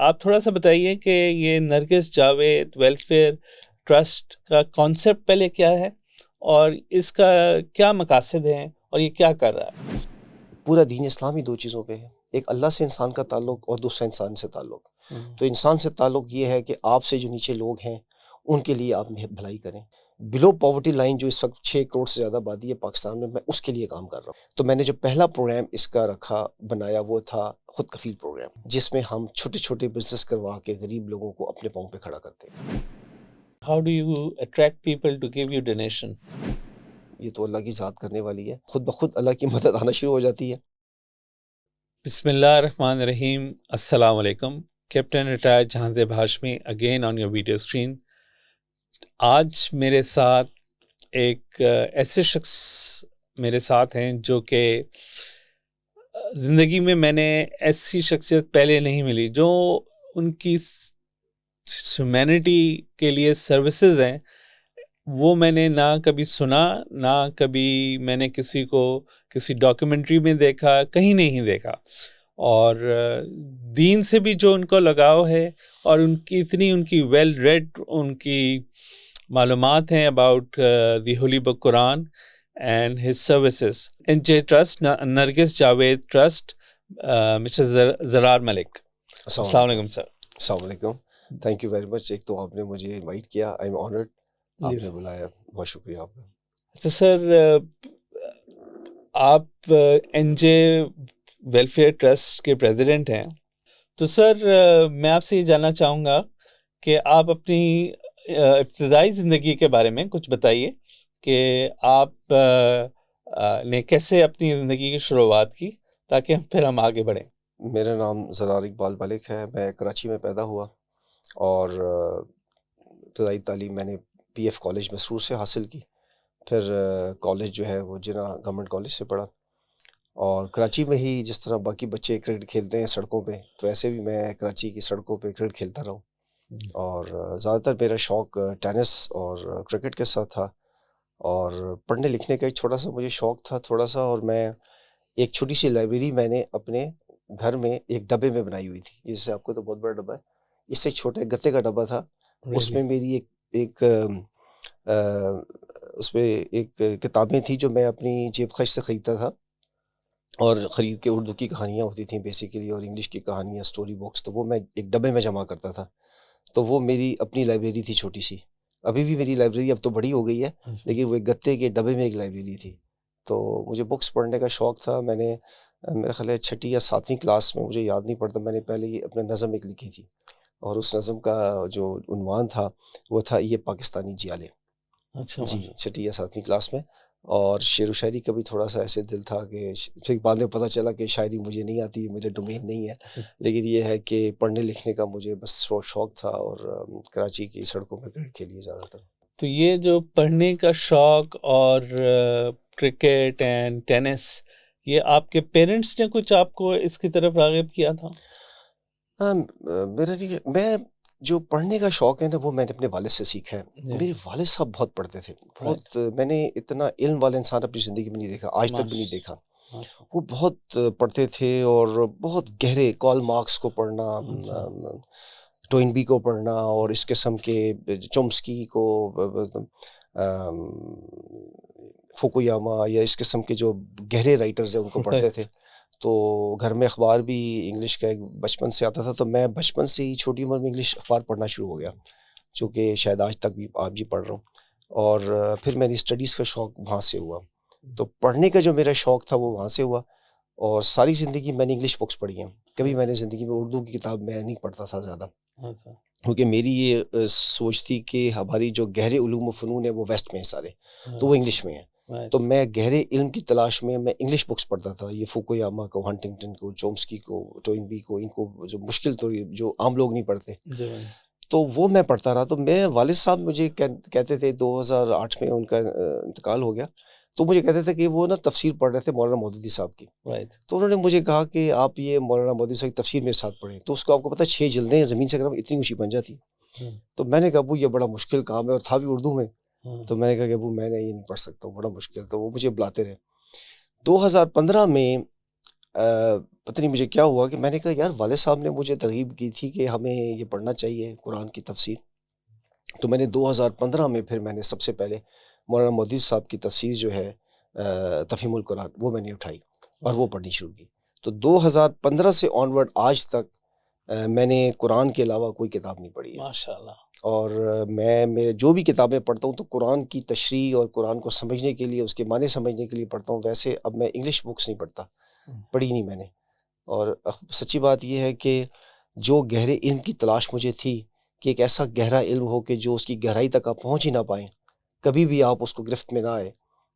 آپ تھوڑا سا بتائیے کہ یہ نرگس جاوید ویلفیئر ٹرسٹ کا کانسیپٹ پہلے کیا ہے اور اس کا کیا مقاصد ہیں اور یہ کیا کر رہا ہے؟ پورا دین اسلامی دو چیزوں پہ ہے، ایک اللہ سے انسان کا تعلق اور دوسرا انسان سے تعلق۔ تو انسان سے تعلق یہ ہے کہ آپ سے جو نیچے لوگ ہیں ان کے لیے آپ بھلائی کریں۔ بلو پاورٹی لائن جو اس وقت 6 کروڑ سے زیادہ آبادی ہے پاکستان میں اس کے لیے کام کر رہا ہوں۔ تو میں نے جو پہلا پروگرام اس کا بنایا وہ تھا خود کفیل پروگرام، جس میں ہم چھوٹے چھوٹے بزنس کروا کے غریب لوگوں کو اپنے پاؤں پہ کھڑا کرتے ہیں۔ How do you attract people to give you donation? یہ تو اللہ کی ذات کرنے والی ہے، خود بخود اللہ کی مدد آنا شروع ہو جاتی ہے۔ بسم اللہ الرحمن الرحیم۔ السلام علیکم، captain retire Jahanzeb Hashmi again on your video screen. آج میرے ساتھ ایک ایسے شخص میرے ساتھ ہیں جو کہ زندگی میں نے ایسی شخصیت پہلے نہیں ملی، جو ان کی ہیومینٹی کے لیے سروسز ہیں وہ میں نے نہ کبھی سنا، نہ کبھی میں نے کسی کو کسی ڈاکیومنٹری میں دیکھا، کہیں نہیں دیکھا۔ اور دین سے بھی جو ان کو لگاؤ ہے اور ان کی اتنی ان کی ویل ریڈ ان کی معلومات ہیں about the holy book Quran and his services. NJ trust, Nargis Javed trust, mister Zarar Malik. السلام علیکم سر۔ السلام علیکم، تھینک یو ویری مچ۔ ایک تو آپ نے مجھے انوائٹ کیا، آئی ایم آنرڈ، آپ نے بلایا، بہت شکریہ آپ کا۔ تو سر آپ NJ ویلفیئر ٹرسٹ کے پریزیڈنٹ ہیں، تو سر میں آپ سے یہ جاننا چاہوں گا کہ آپ اپنی ابتدائی زندگی کے بارے میں کچھ بتائیے کہ آپ نے کیسے اپنی زندگی کی شروعات کی، تاکہ پھر ہم آگے بڑھیں۔ میرا نام زرار اقبال ملک ہے، میں کراچی میں پیدا ہوا اور ابتدائی تعلیم میں نے PF کالج مسرور سے حاصل کی، پھر کالج جو ہے وہ جناح گورنمنٹ کالج سے پڑھا، اور کراچی میں ہی جس طرح باقی بچے کرکٹ کھیلتے ہیں سڑکوں پہ، تو ایسے بھی میں کراچی کی سڑکوں پہ کرکٹ کھیلتا رہا ہوں۔ اور زیادہ تر میرا شوق ٹینس اور کرکٹ کے ساتھ تھا، اور پڑھنے لکھنے کا ایک چھوٹا سا مجھے شوق تھا تھوڑا سا، اور میں ایک چھوٹی سی لائبریری میں نے اپنے گھر میں ایک ڈبے میں بنائی ہوئی تھی، جس سے آپ کو تو بہت بڑا ڈبہ ہے، اس سے چھوٹے گتے کا ڈبہ تھا، اس میں میری ایک اس میں ایک کتابیں تھیں جو میں اپنی جیب خرچ سے خریدتا تھا، اور خرید کے اردو کی کہانیاں ہوتی تھیں بیسیکلی، اور انگلش کی کہانیاں، سٹوری بکس، تو وہ میں ایک ڈبے میں جمع کرتا تھا۔ تو وہ میری اپنی لائبریری تھی چھوٹی سی، ابھی بھی میری لائبریری اب تو بڑی ہو گئی ہے، لیکن وہ ایک گتے کے ڈبے میں ایک لائبریری تھی۔ تو مجھے بکس پڑھنے کا شوق تھا، میں نے میرا خیال ہے 6 یا 7ویں کلاس میں، مجھے یاد نہیں پڑتا، میں نے پہلے ہی اپنا نظم ایک لکھی تھی، اور اس نظم کا جو عنوان تھا وہ تھا یہ پاکستانی جیالے۔ جی 6 یا 7ویں کلاس میں، اور شعر و شاعری کا بھی تھوڑا سا ایسے دل تھا کہ پھر بعد میں پتہ چلا کہ شاعری مجھے نہیں آتی، میرے ڈومین نہیں ہے، لیکن یہ ہے کہ پڑھنے لکھنے کا مجھے بس شوق تھا، اور کراچی کی سڑکوں پہ کرکٹ کھیلی زیادہ تر۔ تو یہ جو پڑھنے کا شوق اور کرکٹ اینڈ ٹینس، یہ آپ کے پیرنٹس نے کچھ آپ کو اس کی طرف راغب کیا تھا؟ میں جو پڑھنے کا شوق ہے نا وہ میں نے اپنے والد سے سیکھا ہے۔ میرے والد صاحب بہت پڑھتے تھے، بہت، میں نے اتنا علم والا انسان اپنی زندگی میں نہیں دیکھا، آج تک بھی نہیں دیکھا۔ وہ بہت پڑھتے تھے، اور بہت گہرے، کارل مارکس کو پڑھنا، ٹوئنبی کو پڑھنا، اور اس قسم کے چومسکی کو، فوکویاما، یا اس قسم کے جو گہرے رائٹرز ہیں ان کو پڑھتے تھے۔ تو گھر میں اخبار بھی انگلش کا ایک بچپن سے آتا تھا، تو میں بچپن سے ہی چھوٹی عمر میں انگلش اخبار پڑھنا شروع ہو گیا، جو کہ شاید آج تک بھی آج بھی پڑھ رہا ہوں۔ اور پھر میری اسٹڈیز کا شوق وہاں سے ہوا، تو پڑھنے کا جو میرا شوق تھا وہ وہاں سے ہوا، اور ساری زندگی میں نے انگلش بکس پڑھی ہیں، کبھی میں نے زندگی میں اردو کی کتاب میں نہیں پڑھتا تھا زیادہ، کیونکہ میری یہ سوچ تھی کہ ہماری جو گہرے علوم و فنون ہے وہ ویسٹ میں ہیں سارے، تو وہ انگلش میں ہیں، تو میں گہرے علم کی تلاش میں انگلش بکس پڑھتا تھا، یہ فوکویاما کو، ہنٹنگٹن کو، چومسکی کو، ٹوئنبی کو، ان کو جو مشکل تو جو عام لوگ نہیں پڑھتے، تو وہ میں پڑھتا رہا۔ تو میں والد صاحب مجھے کہتے تھے، 2008 میں ان کا انتقال ہو گیا، تو مجھے کہتے تھے کہ وہ نا تفسیر پڑھ رہے تھے مولانا مودودی صاحب کی، تو انہوں نے مجھے کہا کہ آپ یہ مولانا مودودی صاحب کی تفسیر میرے ساتھ پڑھیں، تو اس کو آپ کو پتہ 6 جلدیں ہیں، زمین سے اگر اتنی اونچی بن جاتی، تو میں نے کہا ابو یہ بڑا مشکل کام ہے، اور تھا بھی اردو میں، تو میں نے کہا کہ ابو میں نے یہ نہیں پڑھ سکتا ہوں، بڑا مشکل، تو وہ مجھے بلاتے رہے۔ 2015 میں پتہ نہیں مجھے کیا ہوا کہ میں نے کہا یار والد صاحب نے مجھے ترغیب کی تھی کہ ہمیں یہ پڑھنا چاہیے قرآن کی تفسیر. تو میں نے 2015 میں پھر میں نے سب سے پہلے مولانا مودودی صاحب کی تفسیر جو ہے تفہیم القرآن وہ میں نے اٹھائی اور وہ پڑھنی شروع کی. تو 2015 سے آنورڈ آج تک میں نے قرآن کے علاوہ کوئی کتاب نہیں پڑھی ہے. ماشاء اللہ. اور میں جو بھی کتابیں پڑھتا ہوں تو قرآن کی تشریح اور قرآن کو سمجھنے کے لیے, اس کے معنی سمجھنے کے لیے پڑھتا ہوں. ویسے اب میں انگلش بکس نہیں پڑھتا, پڑھی نہیں میں نے. اور سچی بات یہ ہے کہ جو گہرے علم کی تلاش مجھے تھی کہ ایک ایسا گہرا علم ہو کہ جو اس کی گہرائی تک آپ پہنچ ہی نہ پائیں, کبھی بھی آپ اس کو گرفت میں نہ آئے,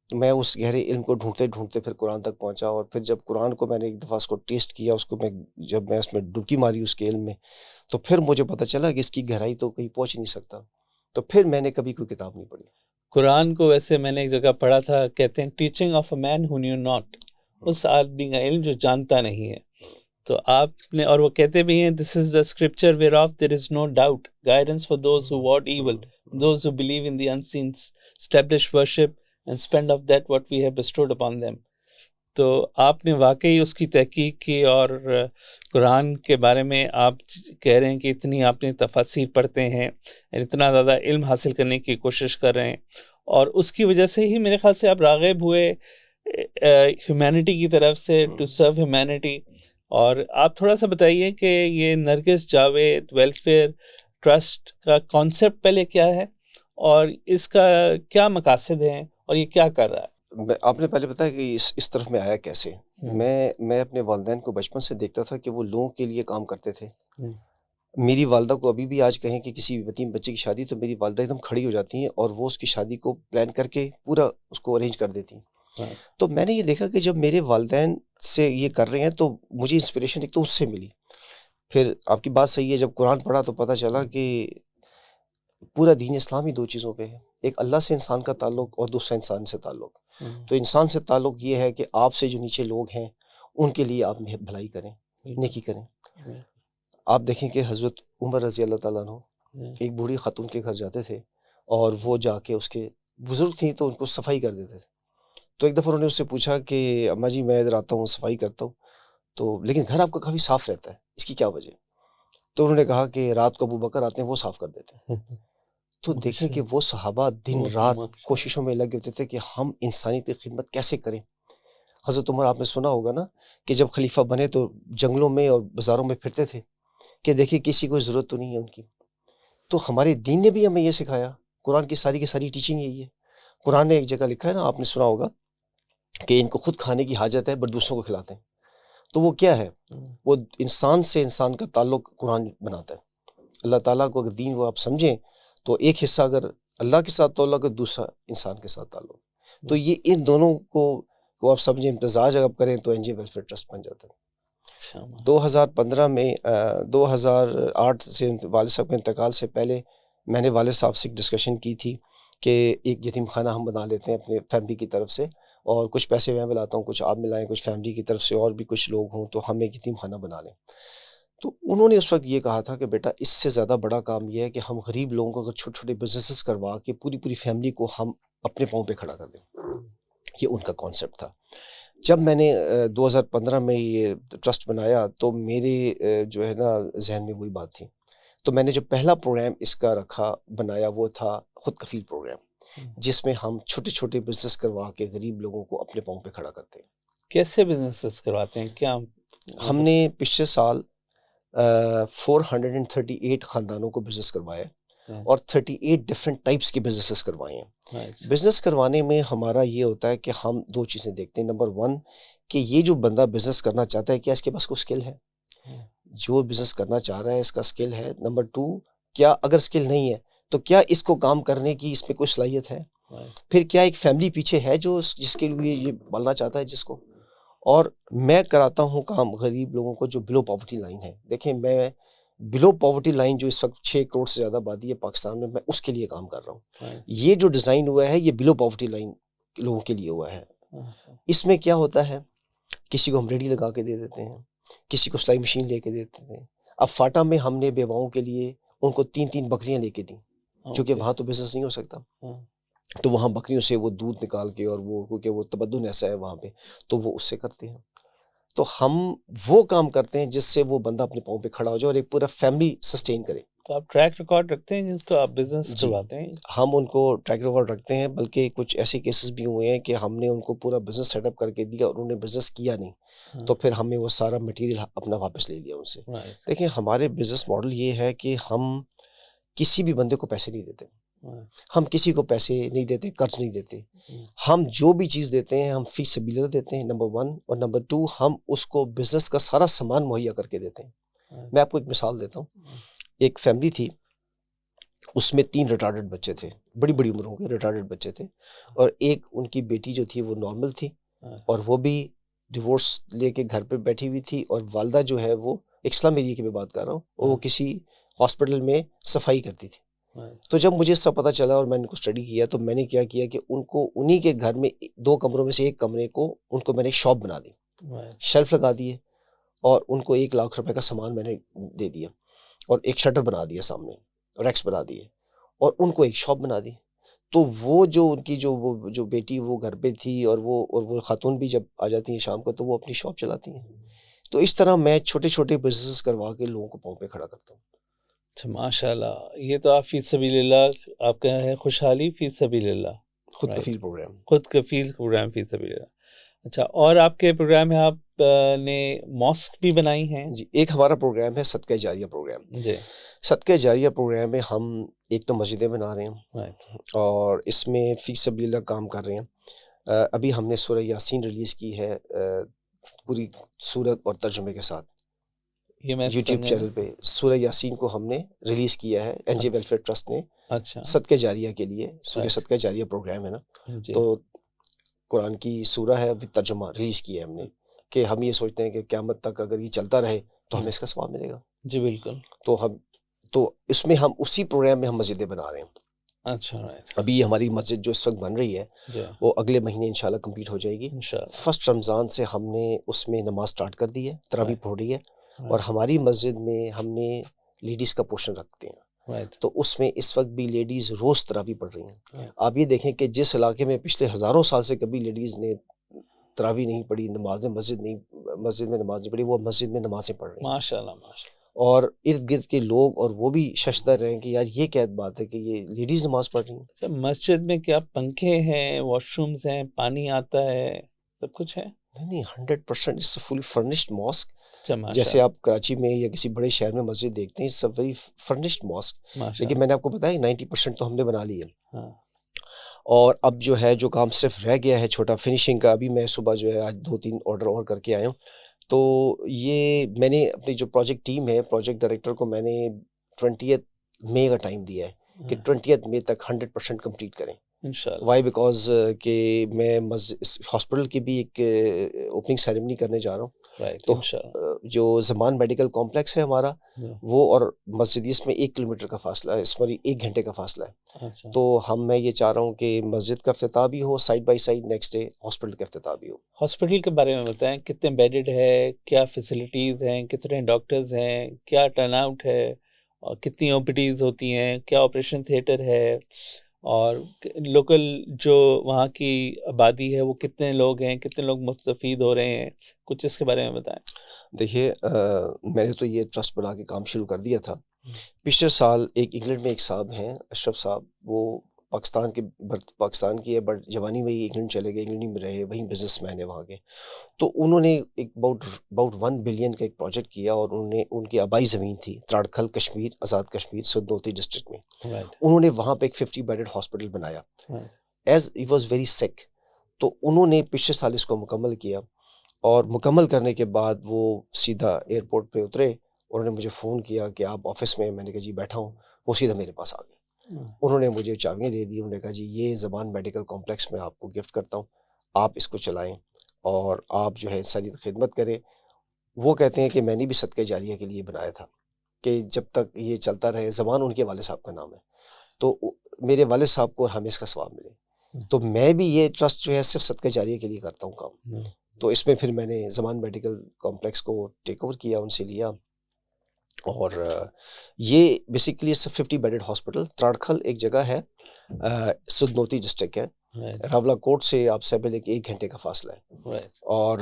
میں اس گہرے علم کو ڈھونڈتے ڈھونڈتے پھر قرآن تک پہنچا. اور پھر جب قرآن کو میں نے ایک دفعہ اس کو ٹیسٹ کیا, اس کو جب میں اس میں ڈبکی ماری اس کے علم میں, تو پھر مجھے پتہ چلا کہ اس کی گہرائی تو کہیں پہنچ نہیں سکتا. تو پھر میں نے کبھی کوئی کتاب نہیں پڑھی. قرآن کو ویسے میں نے ایک جگہ پڑھا تھا, کہتے ہیں teaching of a man who knew not, اس آدمی کا علم جو جانتا نہیں ہے. تو آپ نے, اور وہ کہتے بھی ہیں this is the scripture whereof there is no doubt, guidance for those who ward evil, those who believe in the unseen, establish worship and spend of that what we have bestowed upon them. تو آپ نے واقعی اس کی تحقیق کی, اور قرآن کے بارے میں آپ کہہ رہے ہیں کہ اتنی آپ نے تفاسیر پڑھتے ہیں, اتنا زیادہ علم حاصل کرنے کی کوشش کر رہے ہیں, اور اس کی وجہ سے ہی میرے خیال سے آپ راغب ہوئے ہیومینٹی کی طرف سے, ٹو سرو ہیومینٹی. اور آپ تھوڑا سا بتائیے کہ یہ نرگس جاوید ویلفیئر ٹرسٹ کا کانسیپٹ پہلے کیا ہے, اور اس کا کیا مقاصد ہیں, اور یہ کیا کر رہا ہے؟ آپ نے پہلے بتایا کہ اس طرف میں آیا کیسے. میں اپنے والدین کو بچپن سے دیکھتا تھا کہ وہ لوگوں کے لیے کام کرتے تھے. میری والدہ کو ابھی بھی آج کہیں کہ کسی یتیم بچے کی شادی, تو میری والدہ ایک دم کھڑی ہو جاتی ہیں اور وہ اس کی شادی کو پلان کر کے پورا اس کو ارینج کر دیتی ہیں. تو میں نے یہ دیکھا کہ جب میرے والدین سے یہ کر رہے ہیں تو مجھے انسپریشن ایک تو اس سے ملی. پھر آپ کی بات صحیح ہے, جب قرآن پڑھا تو پتہ چلا کہ پورا دین اسلام ہی دو چیزوں پہ ہے, ایک اللہ سے انسان کا تعلق اور دوسرا انسان سے تعلق. تو انسان سے تعلق یہ ہے کہ آپ سے جو نیچے لوگ ہیں ان کے لیے آپ بھلائی کریں, نیکی کریں. آپ دیکھیں کہ حضرت عمر رضی اللہ تعالیٰ عنہ ایک بوڑھی خاتون کے گھر جاتے تھے, اور وہ جا کے اس کے بزرگ تھیں تو ان کو صفائی کر دیتے تھے. تو ایک دفعہ انہوں نے اس سے پوچھا کہ اماں جی میں ادھر آتا ہوں صفائی کرتا ہوں, تو لیکن گھر آپ کا کافی صاف رہتا ہے, اس کی کیا وجہ؟ تو انہوں نے کہا کہ رات کو ابو بکر آتے ہیں وہ صاف کر دیتے ہیں. تو دیکھیں کہ وہ صحابہ دن رات کوششوں میں لگے ہوتے تھے کہ ہم انسانیت کی خدمت کیسے کریں. حضرت عمر آپ نے سنا ہوگا نا کہ جب خلیفہ بنے تو جنگلوں میں اور بازاروں میں پھرتے تھے کہ دیکھیں کسی کو ضرورت تو نہیں ہے ان کی. تو ہمارے دین نے بھی ہمیں یہ سکھایا, قرآن کی ساری ٹیچنگ یہی ہے. قرآن نے ایک جگہ لکھا ہے نا, آپ نے سنا ہوگا کہ ان کو خود کھانے کی حاجت ہے بٹ دوسروں کو کھلاتے ہیں. تو وہ کیا ہے, وہ انسان سے انسان کا تعلق قرآن بناتا ہے. اللہ تعالیٰ کو اگر دین وہ آپ سمجھیں تو ایک حصہ اگر اللہ کے ساتھ تعلق ہے, دوسرا انسان کے ساتھ تعلق. تو یہ ان دونوں کو آپ سمجھیں امتزاج اگر کریں تو این جی ویلفیئر ٹرسٹ بن جاتا ہے. 2015 میں 2008 سے والد صاحب کے انتقال سے پہلے میں نے والد صاحب سے ایک ڈسکشن کی تھی کہ ایک یتیم خانہ ہم بنا لیتے ہیں اپنے فیملی کی طرف سے, اور کچھ پیسے میں ملاتا ہوں, کچھ آپ ملائیں, کچھ فیملی کی طرف سے اور بھی کچھ لوگ ہوں, تو ہم ایک یتیم خانہ بنا لیں. تو انہوں نے اس وقت یہ کہا تھا کہ بیٹا اس سے زیادہ بڑا کام یہ ہے کہ ہم غریب لوگوں کو اگر چھوٹے چھوٹے بزنسز کروا کے پوری فیملی کو ہم اپنے پاؤں پہ کھڑا کر دیں. یہ ان کا کانسیپٹ تھا. جب میں نے 2015 میں یہ ٹرسٹ بنایا تو میرے جو ہے نا ذہن میں وہی بات تھی. تو میں نے جو پہلا پروگرام اس کا بنایا وہ تھا خود کفیل پروگرام, جس میں ہم چھوٹے چھوٹے بزنس کروا کے غریب لوگوں کو اپنے پاؤں پہ کھڑا کرتے ہیں. کیسے بزنسز کرواتے ہیں, کیا ہم نے پچھلے سال 438 خاندانوں کو بزنس کروایا اور 38 ڈفرینٹ ٹائپس کے بزنسز کروائے ہیں. بزنس کروانے میں ہمارا یہ ہوتا ہے کہ ہم دو چیزیں دیکھتے ہیں. نمبر 1 کہ یہ جو بندہ بزنس کرنا چاہتا ہے کیا اس کے پاس کوئی اسکل ہے, جو بزنس کرنا چاہ رہا ہے اس کا اسکل ہے. نمبر 2 کیا اگر اسکل نہیں ہے تو کیا اس کو کام کرنے کی اس میں کوئی صلاحیت ہے. پھر کیا ایک فیملی پیچھے ہے جو جس کے لیے یہ بولنا چاہتا ہے جس کو. اور میں کراتا ہوں کام غریب لوگوں کو جو بلو پاورٹی لائن ہے. دیکھیں میں بلو پاورٹی لائن جو اس وقت 6 کروڑ سے زیادہ آبادی ہے پاکستان میں اس کے لیے کام کر رہا ہوں. یہ جو ڈیزائن ہوا ہے یہ بلو پاورٹی لائن لوگوں کے لیے ہوا ہے. اس میں کیا ہوتا ہے, کسی کو ہم ریڈی لگا کے دے دیتے ہیں, کسی کو سلائی مشین لے کے دیتے ہیں. اب فاٹا میں ہم نے بیواؤں کے لیے ان کو 3 بکریاں لے کے دیں, چونکہ وہاں تو بزنس نہیں ہو سکتا, تو وہاں بکریوں سے وہ دودھ نکال کے, اور وہ کیونکہ وہ تمدن ایسا ہے وہاں پہ تو وہ اس سے کرتے ہیں. تو ہم وہ کام کرتے ہیں جس سے وہ بندہ اپنے پاؤں پہ کھڑا ہو جائے اور ایک پورا فیملی سسٹین کرے. تو آپ ٹریک ریکارڈ رکھتے ہیں جس کو آپ بزنس جی کرواتے ہیں؟ ہم ان کو ٹریک ریکارڈ رکھتے ہیں, بلکہ کچھ ایسے کیسز بھی ہوئے ہیں کہ ہم نے ان کو پورا بزنس سیٹ اپ کر کے دیا اور انہوں نے بزنس کیا نہیں, تو پھر ہمیں وہ سارا مٹیریل اپنا واپس لے لیا ان سے. دیکھیں ہمارے بزنس ماڈل یہ ہے کہ ہم کسی بھی بندے کو پیسے نہیں دیتے, ہم کسی کو پیسے نہیں دیتے, قرض نہیں دیتے. ہم جو بھی چیز دیتے ہیں ہم فی سبیل اللہ دیتے ہیں, نمبر 1, اور نمبر 2 ہم اس کو بزنس کا سارا سامان مہیا کر کے دیتے ہیں. میں آپ کو ایک مثال دیتا ہوں. ایک فیملی تھی, اس میں 3 ریٹارڈڈ بچے تھے, بڑی بڑی عمروں کے ریٹارڈڈ بچے تھے, اور ایک ان کی بیٹی جو تھی وہ نارمل تھی, اور وہ بھی ڈیورس لے کے گھر پہ بیٹھی ہوئی تھی, اور والدہ جو ہے وہ ایک اسلام ایریا کی میں بات کر رہا ہوں, وہ کسی ہاسپٹل میں صفائی کرتی تھی. تو جب مجھے سب پتہ چلا اور میں نے ان کو اسٹڈی کیا, تو میں نے کیا کہ ان کو انہی کے گھر میں 2 کمروں میں سے ایک کمرے کو ان کو میں نے شاپ بنا دی, شیلف لگا دیے, اور ان کو 1 لاکھ روپے کا سامان میں نے دے دیا, اور ایک شٹر بنا دیا سامنے, ریکس بنا دیے, اور ان کو ایک شاپ بنا دی. تو وہ جو ان کی جو بیٹی وہ گھر پہ تھی, اور وہ خاتون بھی جب آ جاتی ہیں شام کو تو وہ اپنی شاپ چلاتی ہیں. تو اس طرح میں چھوٹے چھوٹے بزنس کروا کے لوگوں کو پاؤں پہ کھڑا کرتا ہوں. اچھا ماشاء اللہ, یہ تو آپ فی سبیل اللہ, آپ کا ہے خوشحالی فی سبیل اللہ, خود کفیل پروگرام. خود کفیل پروگرام فی سبیل اللہ. اچھا, اور آپ کے پروگرام ہے, آپ نے ماسک بھی بنائی ہیں؟ جی, ایک ہمارا پروگرام ہے صدقہ جاریہ پروگرام. جی, صدقہ جاریہ پروگرام میں ہم ایک تو مسجدیں بنا رہے ہیں, اور اس میں فی سبیل اللہ کام کر رہے ہیں. ابھی ہم نے سورہ یاسین ریلیز کی ہے پوری سورت اور ترجمے کے ساتھ یوٹیوب چینل پہ. سورہ یاسین کو ہم نے ریلیز کیا ہے این جے ویلفیئر ٹرسٹ نے صدقہ جاریہ کے لیے. سورہ صدقہ جاریہ پروگرام ہے نا, تو قرآن کی سورہ ہے وتھ ترجمہ ریلیز کیا ہے ہم نے, کہ ہم یہ سوچتے ہیں کہ قیامت تک اگر یہ چلتا رہے تو ہمیں اس کا ثواب ملے گا. جی بالکل. تو اس میں ہم اسی پروگرام میں ہم مسجدیں بنا رہے ہیں. اچھا, ابھی ہماری مسجد جو اس وقت بن رہی ہے وہ اگلے مہینے انشاءاللہ کمپلیٹ ہو جائے گی. فرسٹ رمضان سے ہم نے اس میں نماز سٹارٹ کر دی ہے, تراویح پڑھ رہی ہے, اور ہماری مسجد میں ہم نے لیڈیز کا پورشن رکھتے ہیں, تو اس میں اس وقت بھی لیڈیز روز تراویح پڑھ رہی ہیں. آپ یہ دیکھیں کہ جس علاقے میں پچھلے ہزاروں سال سے کبھی لیڈیز نے تراویح نہیں پڑھی, نمازیں مسجد میں نماز نہیں پڑھی, وہ مسجد میں نمازیں پڑھ رہی ہیں ماشاءاللہ. اور ارد گرد کے لوگ اور وہ بھی ششدر رہیں کہ یار یہ کیا بات ہے کہ یہ لیڈیز نماز پڑھ رہی ہیں. مسجد میں کیا پنکھے ہیں, واش رومز ہیں, پانی آتا ہے, سب کچھ ہے؟ نہیں, 100% اٹس فلی فرنشڈ ماسک. جیسے آپ کراچی میں یا کسی بڑے شہر میں مسجد دیکھتے ہیں, it's a very furnished mosque. لیکن میں نے آپ کو بتایا 90% تو ہم نے بنا لی ہے, اور اب جو ہے جو کام صرف رہ گیا ہے چھوٹا فنیشنگ کا. ابھی میں صبح جو ہے آج 2-3 آرڈر اور کر کے آیا ہوں. تو یہ میں نے اپنی جو پروجیکٹ ٹیم ہے, پروجیکٹ ڈائریکٹر کو میں نے 20 مئی کا ٹائم دیا ہے کہ 20 مئی تک 100% کمپلیٹ کریں. وائی بیکاز کہ میں ہاسپٹل کی بھی ایک اوپننگ سیریمنی کرنے جا رہا ہوں. تو جو زمان میڈیکل کمپلیکس ہے ہمارا, وہ اور مسجد اس میں 1 کلومیٹر کا فاصلہ ہے, اس میں 1 گھنٹے کا فاصلہ ہے. تو میں یہ چاہ رہا ہوں کہ مسجد کا افتتاح بھی ہو side by side, next day hospital کا افتتاح بھی ہو. ہاسپٹل کے بارے میں بتائیں, کتنے بیڈڈ ہے, کیا فیسلٹیز ہیں, کتنے ڈاکٹرز ہیں, کیا ٹرن آؤٹ ہے, اور کتنی او پی ڈیز ہوتی ہیں, کیا آپریشن تھیٹر ہے, اور لوکل جو وہاں کی آبادی ہے وہ کتنے لوگ ہیں, کتنے لوگ مستفید ہو رہے ہیں, کچھ اس کے بارے میں بتائیں. دیکھیے میں نے تو یہ ٹرسٹ بنا کے کام شروع کر دیا تھا. پچھلے سال ایک انگلینڈ میں ایک صاحب ہیں اشرف صاحب, وہ پاکستان کی ہے بٹ جوانی میں ہی انگلینڈ چلے گئے, انگلینڈ میں رہے, وہیں بزنس مین ہے وہاں کے. تو انہوں نے ایک about 1 بلین کا ایک پروجیکٹ کیا, اور ان کی آبائی زمین تھی تراڑکھل کشمیر, آزاد کشمیر, سدنوتی ڈسٹرکٹ میں. انہوں نے وہاں پہ ایک 50 بیڈڈ ہاسپٹل بنایا ایز ہی واز ویری سک. تو انہوں نے پچھلے سال اس کو مکمل کیا, اور مکمل کرنے کے بعد وہ سیدھا ایئرپورٹ پہ اترے, انہوں نے مجھے فون کیا کہ آپ آفس میں. میں نے کہا جی بیٹھا ہوں. وہ سیدھا میرے پاس آ گئے, انہوں نے مجھے چابیاں دے دی. انہوں نے کہا جی یہ زبان میڈیکل کمپلیکس میں آپ کو گفٹ کرتا ہوں, آپ اس کو چلائیں اور آپ جو ہے انسانیت خدمت کریں. وہ کہتے ہیں کہ میں نے بھی صدقہ جاریہ کے لیے بنایا تھا کہ جب تک یہ چلتا رہے. زبان ان کے والد صاحب کا نام ہے, تو میرے والد صاحب کو ہمیں اس کا ثواب ملے. تو میں بھی یہ ٹرسٹ جو ہے صرف صدقہ جاریہ کے لیے کرتا ہوں کام. تو اس میں پھر میں نے زمان میڈیکل کمپلیکس کو ٹیک اوور کیا, ان سے لیا, اور یہ بیسیکلی 50 بیڈڈ ہاسپٹل. تراڑکھل ایک جگہ ہے, سدنوتی ڈسٹرکٹ ہے, راولا کوٹ سے آپ سے پہلے 1 گھنٹے کا فاصلہ ہے. اور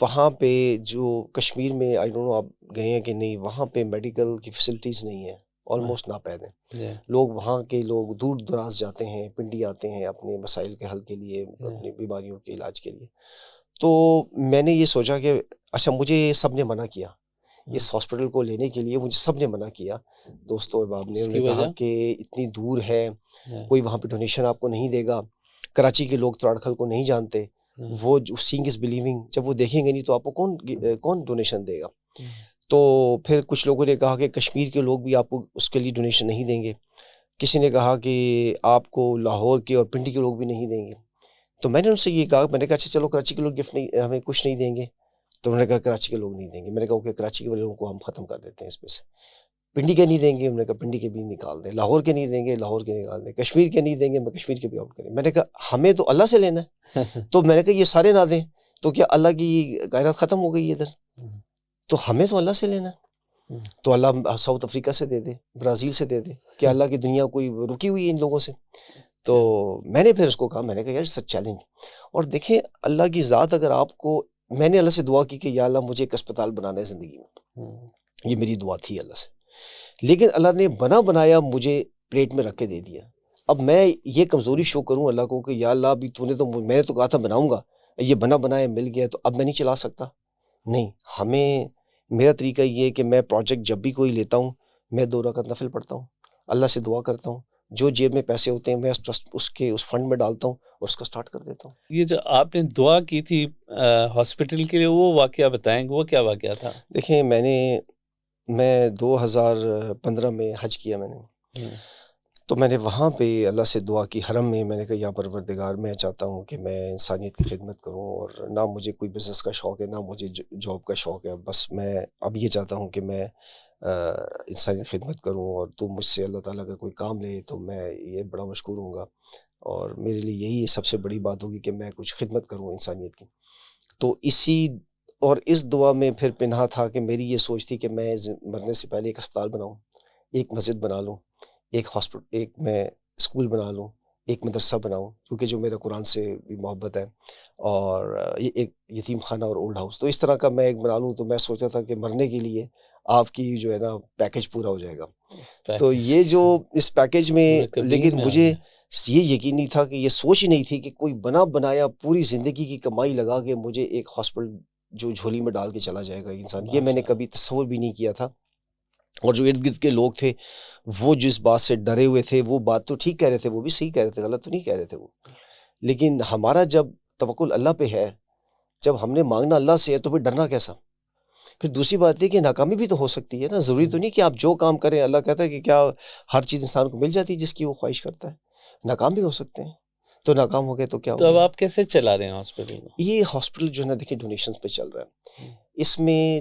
وہاں پہ جو کشمیر میں آئی ڈونٹ نو آپ گئے ہیں کہ نہیں, وہاں پہ میڈیکل کی فیسلٹیز نہیں ہیں, آلموسٹ ناپید ہیں. لوگ وہاں کے لوگ دور دراز جاتے ہیں, پنڈی آتے ہیں اپنے مسائل کے حل کے لیے, اپنی بیماریوں کے علاج کے لیے. تو میں نے یہ سوچا کہ اچھا, مجھے سب نے منع کیا اس ہاسپٹل کو لینے کے لیے, مجھے سب نے منع کیا, دوستوں احباب نے. انہوں نے کہا کہ اتنی دور ہے, کوئی وہاں پہ ڈونیشن آپ کو نہیں دے گا. کراچی کے لوگ تراڑکھل کو نہیں جانتے, وہ سینگ از بلیونگ, جب وہ دیکھیں گے نہیں تو آپ کو کون ڈونیشن دے گا. تو پھر کچھ لوگوں نے کہا کہ کشمیر کے لوگ بھی آپ کو اس کے لیے ڈونیشن نہیں دیں گے. کسی نے کہا کہ آپ کو لاہور کے اور پنڈی کے لوگ بھی نہیں دیں گے. تو میں نے ان سے یہ کہا, میں نے کہا اچھا چلو کراچی کے لوگ گفٹ نہیں, ہمیں کچھ نہیں دیں گے. تو انہوں نے کہا کراچی کے لوگ نہیں دیں گے. میں نے کہا کہ کراچی کے لوگوں کو ہم ختم کر دیتے ہیں اس پہ سے. پنڈی کے نہیں دیں گے, انہوں نے کہا پنڈی کے بھی نکال دیں. لاہور کے نہیں دیں گے, لاہور کے نکال دیں. کشمیر کے نہیں دیں گے, میں کشمیر کے بھی آؤٹ کریں. میں نے کہا ہمیں تو اللہ سے لینا ہے. تو میں نے کہا یہ سارے نہ دیں تو کیا اللہ کی کائنات ختم ہو گئی ادھر؟ تو ہمیں تو اللہ سے لینا ہے. تو اللہ ساؤتھ افریقہ سے دے دے, برازیل سے دے دے, کہ اللہ کی دنیا کوئی رکی ہوئی ہے ان لوگوں سے. تو میں نے پھر اس کو کہا, میں نے کہا یار سچ چیلنج. اور دیکھیں اللہ کی ذات, اگر آپ کو, میں نے اللہ سے دعا کی کہ یا اللہ مجھے ایک اسپتال بنانا ہے زندگی میں, یہ میری دعا تھی اللہ سے. لیکن اللہ نے بنایا مجھے پلیٹ میں رکھ کے دے دیا. اب میں یہ کمزوری شو کروں اللہ کو کہ یا اللہ ابھی تو نے تو, میں نے تو کہا تھا بناؤں گا, یہ بنایا مل گیا, تو اب میں نہیں چلا سکتا. نہیں, ہمیں, میرا طریقہ یہ ہے کہ میں پروجیکٹ جب بھی کوئی لیتا ہوں, میں 2 رکعت نفل پڑھتا ہوں, اللہ سے دعا کرتا ہوں, جو جیب میں پیسے ہوتے ہیں میں اس فنڈ میں ڈالتا ہوں اور اس کو سٹارٹ کر دیتا ہوں. یہ جو آپ نے دعا کی تھی ہاسپٹل کے لیے, وہ واقعہ بتائیں گے, وہ کیا واقعہ تھا؟ دیکھیں میں 2015 میں حج کیا میں نے. تو میں نے وہاں پہ اللہ سے دعا کی حرم میں. میں نے کہا یا پروردگار, میں چاہتا ہوں کہ میں انسانیت کی خدمت کروں, اور نہ مجھے کوئی بزنس کا شوق ہے, نہ مجھے جاب کا شوق ہے. بس میں اب یہ چاہتا ہوں کہ میں انسانیت خدمت کروں, اور تو مجھ سے اللہ تعالیٰ اگر کوئی کام لے تو میں یہ بڑا مشکور ہوں گا, اور میرے لیے یہی سب سے بڑی بات ہوگی کہ میں کچھ خدمت کروں انسانیت کی. تو اس دعا میں پھر پنہا تھا کہ میری یہ سوچ تھی کہ میں مرنے سے پہلے ایک اسپتال بناؤں, ایک مسجد بنا لوں, ایک ہاسپٹل, ایک میں اسکول بنا لوں, ایک مدرسہ بناؤں, کیونکہ جو میرا قرآن سے بھی محبت ہے, اور ایک یتیم خانہ اور اولڈ ہاؤس. تو اس طرح کا میں ایک بنا لوں. تو میں سوچا تھا کہ مرنے کے لیے آپ کی جو ہے نا پیکج پورا ہو جائے گا. تو یہ جو اس پیکج میں, لیکن مجھے یہ یقین نہیں تھا, کہ یہ سوچ ہی نہیں تھی کہ کوئی بنایا پوری زندگی کی کمائی لگا کے مجھے ایک ہاسپٹل جو جھولی میں ڈال کے چلا جائے گا انسان. یہ میں نے کبھی تصور بھی نہیں کیا تھا. اور جو ارد گرد کے لوگ تھے وہ جس بات سے ڈرے ہوئے تھے, وہ بات تو ٹھیک کہہ رہے تھے, وہ بھی صحیح کہہ رہے تھے, غلط تو نہیں کہہ رہے تھے وہ. لیکن ہمارا جب توکل اللہ پہ ہے, جب ہم نے مانگنا اللہ سے ہے, تو پھر ڈرنا کیسا. پھر دوسری بات ہے کہ ناکامی بھی تو ہو سکتی ہے نا, ضروری تو نہیں کہ آپ جو کام کریں, اللہ کہتا ہے کہ کیا ہر چیز انسان کو مل جاتی ہے جس کی وہ خواہش کرتا ہے, ناکام بھی ہو سکتے ہیں. تو ناکام ہو گئے تو کیا ہو. تو اب آپ کیسے چلا رہے ہیں ہاسپٹل کو؟ یہ ہاسپٹل جو ہے نا, دیکھیں ڈونیشنز پہ چل رہا ہے. اس میں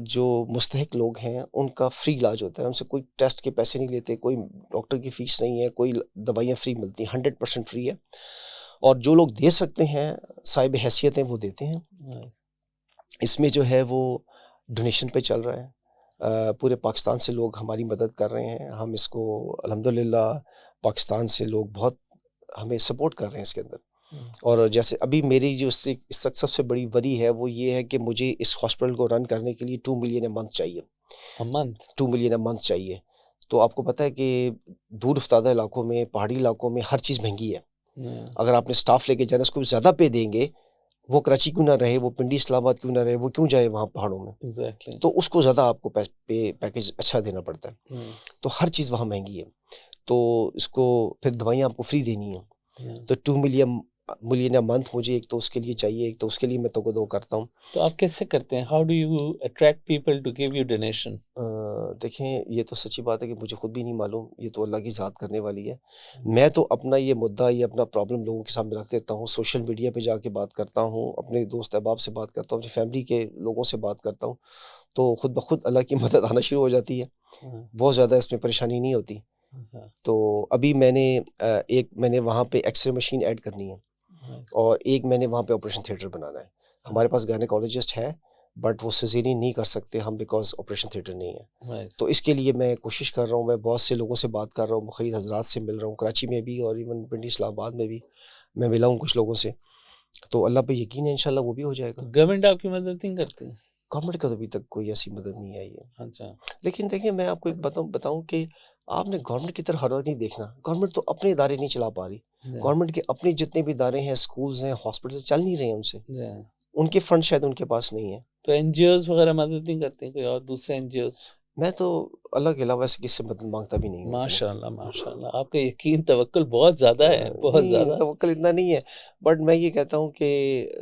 جو مستحق لوگ ہیں ان کا فری علاج ہوتا ہے, ان سے کوئی ٹیسٹ کے پیسے نہیں لیتے, کوئی ڈاکٹر کی فیس نہیں ہے, کوئی دوائیاں فری ملتی ہیں, 100% فری ہے. اور جو لوگ دے سکتے ہیں, صاحب حیثیت ہیں, وہ دیتے ہیں. اس میں جو ہے وہ ڈونیشن پہ چل رہا ہے. پورے پاکستان سے لوگ ہماری مدد کر رہے ہیں. ہم اس کو الحمدللہ پاکستان سے لوگ بہت ہمیں سپورٹ کر رہے ہیں اس کے اندر. اور جیسے ابھی میری جو اس وقت سب سے بڑی وری ہے وہ یہ ہے کہ مجھے اس ہاسپٹل کو رن کرنے کے لیے 2 ملین اے منتھ چاہیے. 2 ملین اے منتھ چاہیے. تو آپ کو پتہ ہے کہ دور افتادہ علاقوں میں, پہاڑی علاقوں میں ہر چیز مہنگی ہے. اگر آپ نے سٹاف لے کے جانا, اس کو زیادہ پے دیں گے, وہ کراچی کیوں نہ رہے, وہ پنڈی اسلام آباد کیوں نہ رہے, وہ کیوں جائے وہاں پہاڑوں میں. تو اس کو زیادہ آپ کو پیکیج اچھا دینا پڑتا ہے. تو ہر چیز وہاں مہنگی ہے. تو اس کو پھر دوائیاں آپ کو فری دینی ہیں. تو 2 ملین منتھ مجھے ایک تو اس کے لیے چاہیے, ایک تو اس کے لیے میں تو کرتا ہوں. تو آپ کیسے کرتے ہیں؟ How do you attract people to give you donation? دیکھیں یہ تو سچی بات ہے کہ مجھے خود بھی نہیں معلوم, یہ تو اللہ کی ذات کرنے والی ہے. میں تو اپنا یہ مدعا, یہ اپنا پرابلم لوگوں کے سامنے رکھ دیتا ہوں, سوشل میڈیا پہ جا کے بات کرتا ہوں, اپنے دوست احباب سے بات کرتا ہوں, اپنی فیملی کے لوگوں سے بات کرتا ہوں, تو خود بخود اللہ کی مدد آنا شروع ہو جاتی ہے. بہت زیادہ اس میں پریشانی نہیں ہوتی. تو ابھی میں نے وہاں پہ ایکس رے مشین ایڈ کرنی ہے, اور ایک میں نے وہاں پہ آپریشن تھیٹر بنانا ہے. ہمارے پاس گائنیکالوجسٹ ہے بٹ وہ سیزیرین نہیں کر سکتے ہم, بیکاز آپریشن تھیٹر نہیں ہے. تو اس کے لیے میں کوشش کر رہا ہوں, میں بہت سے لوگوں سے بات کر رہا ہوں, مخیر حضرات سے مل رہا ہوں, کراچی میں بھی اور ایون پنڈی اسلام آباد میں بھی میں ملا ہوں کچھ لوگوں سے. تو اللہ پہ یقین ہے انشاءاللہ وہ بھی ہو جائے گا. گورنمنٹ آپ کی مدد نہیں کرتی؟ گورنمنٹ کا تو ابھی تک کوئی ایسی مدد نہیں آئی ہے. اچھا. لیکن دیکھیں میں آپ کو ایک بتاؤں کہ آپ نے گورنمنٹ کی طرف ہر وقت نہیں دیکھنا. گورنمنٹ تو اپنے ادارے نہیں چلا پا رہی. گورنمنٹ کے اپنے جتنے بھی ادارے ہیں، اسکولز ہیں، ہاسپٹلز چل نہیں رہے ہیں ان سے. ان کے فنڈ شاید ان کے پاس نہیں ہے. تو این جی اوز وغیرہ مدد نہیں کرتے کوئی اور دوسرے این جی اوز؟ میں تو اللہ کے علاوہ سے کس سے مدد مانگتا بھی نہیں ہوں. ماشاء اللہ ماشاء اللہ، آپ کا یقین توکل بہت زیادہ ہے، بہت زیادہ. توکل اتنا نہیں ہے، بٹ میں یہ کہتا ہوں کہ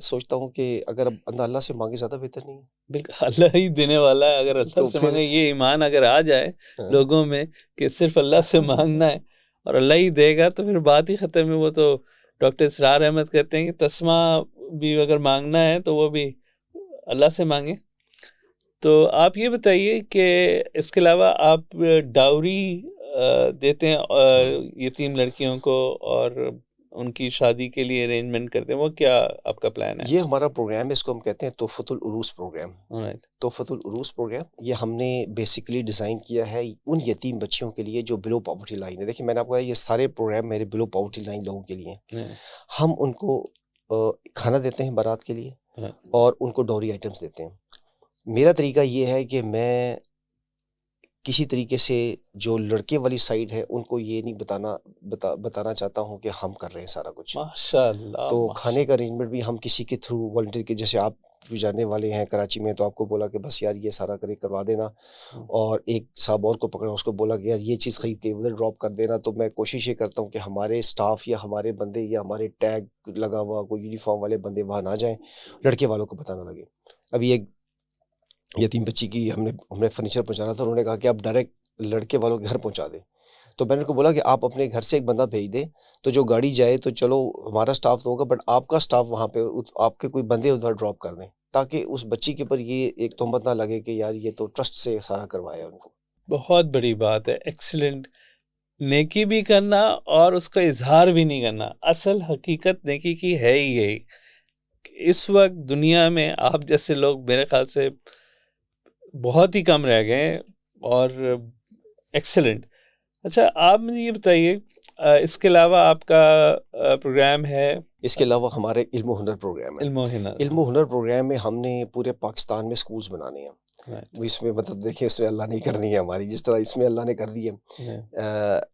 سوچتا ہوں کہ اگر اللہ سے مانگے زیادہ بہتر نہیں ہے. بالکل، اللہ ہی دینے والا ہے. اگر اللہ سے مانگے، یہ ایمان اگر آ جائے لوگوں میں کہ صرف اللہ سے مانگنا ہے اور اللہ ہی دے گا، تو پھر بات ہی ختم ہے. وہ تو ڈاکٹر اسرار احمد کہتے ہیں کہ تسمہ بھی اگر مانگنا ہے تو وہ بھی اللہ سے مانگے. تو آپ یہ بتائیے کہ اس کے علاوہ آپ ڈاوری دیتے ہیں یتیم لڑکیوں کو اور ان کی شادی کے لیے ارینجمنٹ کرتے ہیں، وہ کیا آپ کا پلان ہے؟ یہ ہمارا پروگرام ہے، اس کو ہم کہتے ہیں تحفۃ العروس پروگرام. تحفۃ العروس پروگرام یہ ہم نے بیسیکلی ڈیزائن کیا ہے ان یتیم بچیوں کے لیے جو بلو پاورٹی لائن ہے. دیکھیں میں نے آپ کو کہا یہ سارے پروگرام میرے بلو پاورٹی لائن لوگوں کے لیے ہیں. ہم ان کو کھانا دیتے ہیں بارات کے لیے اور ان کو ڈوری آئٹمس دیتے ہیں. میرا طریقہ یہ ہے کہ میں کسی طریقے سے جو لڑکے والی سائڈ ہے ان کو یہ نہیں بتانا چاہتا ہوں کہ ہم کر رہے ہیں سارا کچھ. ماشاءاللہ. تو کھانے کا ارینجمنٹ بھی ہم کسی کے تھرو والنٹیئر کے، جیسے آپ بھی جانے والے ہیں کراچی میں، تو آپ کو بولا کہ بس یار یہ سارا کروا دینا، اور ایک صاحب اور کو پکڑا اس کو بولا کہ یار یہ چیز خرید کے ادھر ڈراپ کر دینا. تو میں کوشش یہ کرتا ہوں کہ ہمارے سٹاف یا ہمارے بندے یا ہمارے ٹیگ لگا ہوا کوئی یونیفارم والے بندے وہاں نہ جائیں، لڑکے والوں کو پتہ نہ لگے. ابھی ایک یتیم بچی کی ہم نے فرنیچر پہنچانا تھا، انہوں نے کہا کہ آپ ڈائریکٹ لڑکے والوں کے گھر پہنچا دیں. تو میں نے ان کو بولا کہ آپ اپنے گھر سے ایک بندہ بھیج دیں، تو جو گاڑی جائے تو چلو ہمارا سٹاف تو ہوگا، بٹ آپ کا سٹاف وہاں پہ آپ کے کوئی بندے ادھر ڈراپ کر دیں، تاکہ اس بچی کے اوپر یہ ایک تہمت نہ لگے کہ یار یہ تو ٹرسٹ سے سارا کروایا ان کو. بہت بڑی بات ہے، ایکسیلنٹ. نیکی بھی کرنا اور اس کا اظہار بھی نہیں کرنا. اصل حقیقت نیکی کی ہے ہی یہی. اس وقت دنیا میں آپ جیسے لوگ میرے خیال سے بہت ہی کم رہ گئے، اور ایکسیلنٹ. اچھا آپ مجھے یہ بتائیے، اس کے علاوہ آپ کا پروگرام ہے؟ اس کے علاوہ ہمارے علم و ہنر پروگرام ہے. علم و ہنر پروگرام میں ہم نے پورے پاکستان میں سکولز بنانے ہیں. اس میں مطلب دیکھیں اس میں اللہ نہیں کرنی ہے ہماری، جس طرح اس میں اللہ نے کر دی ہے.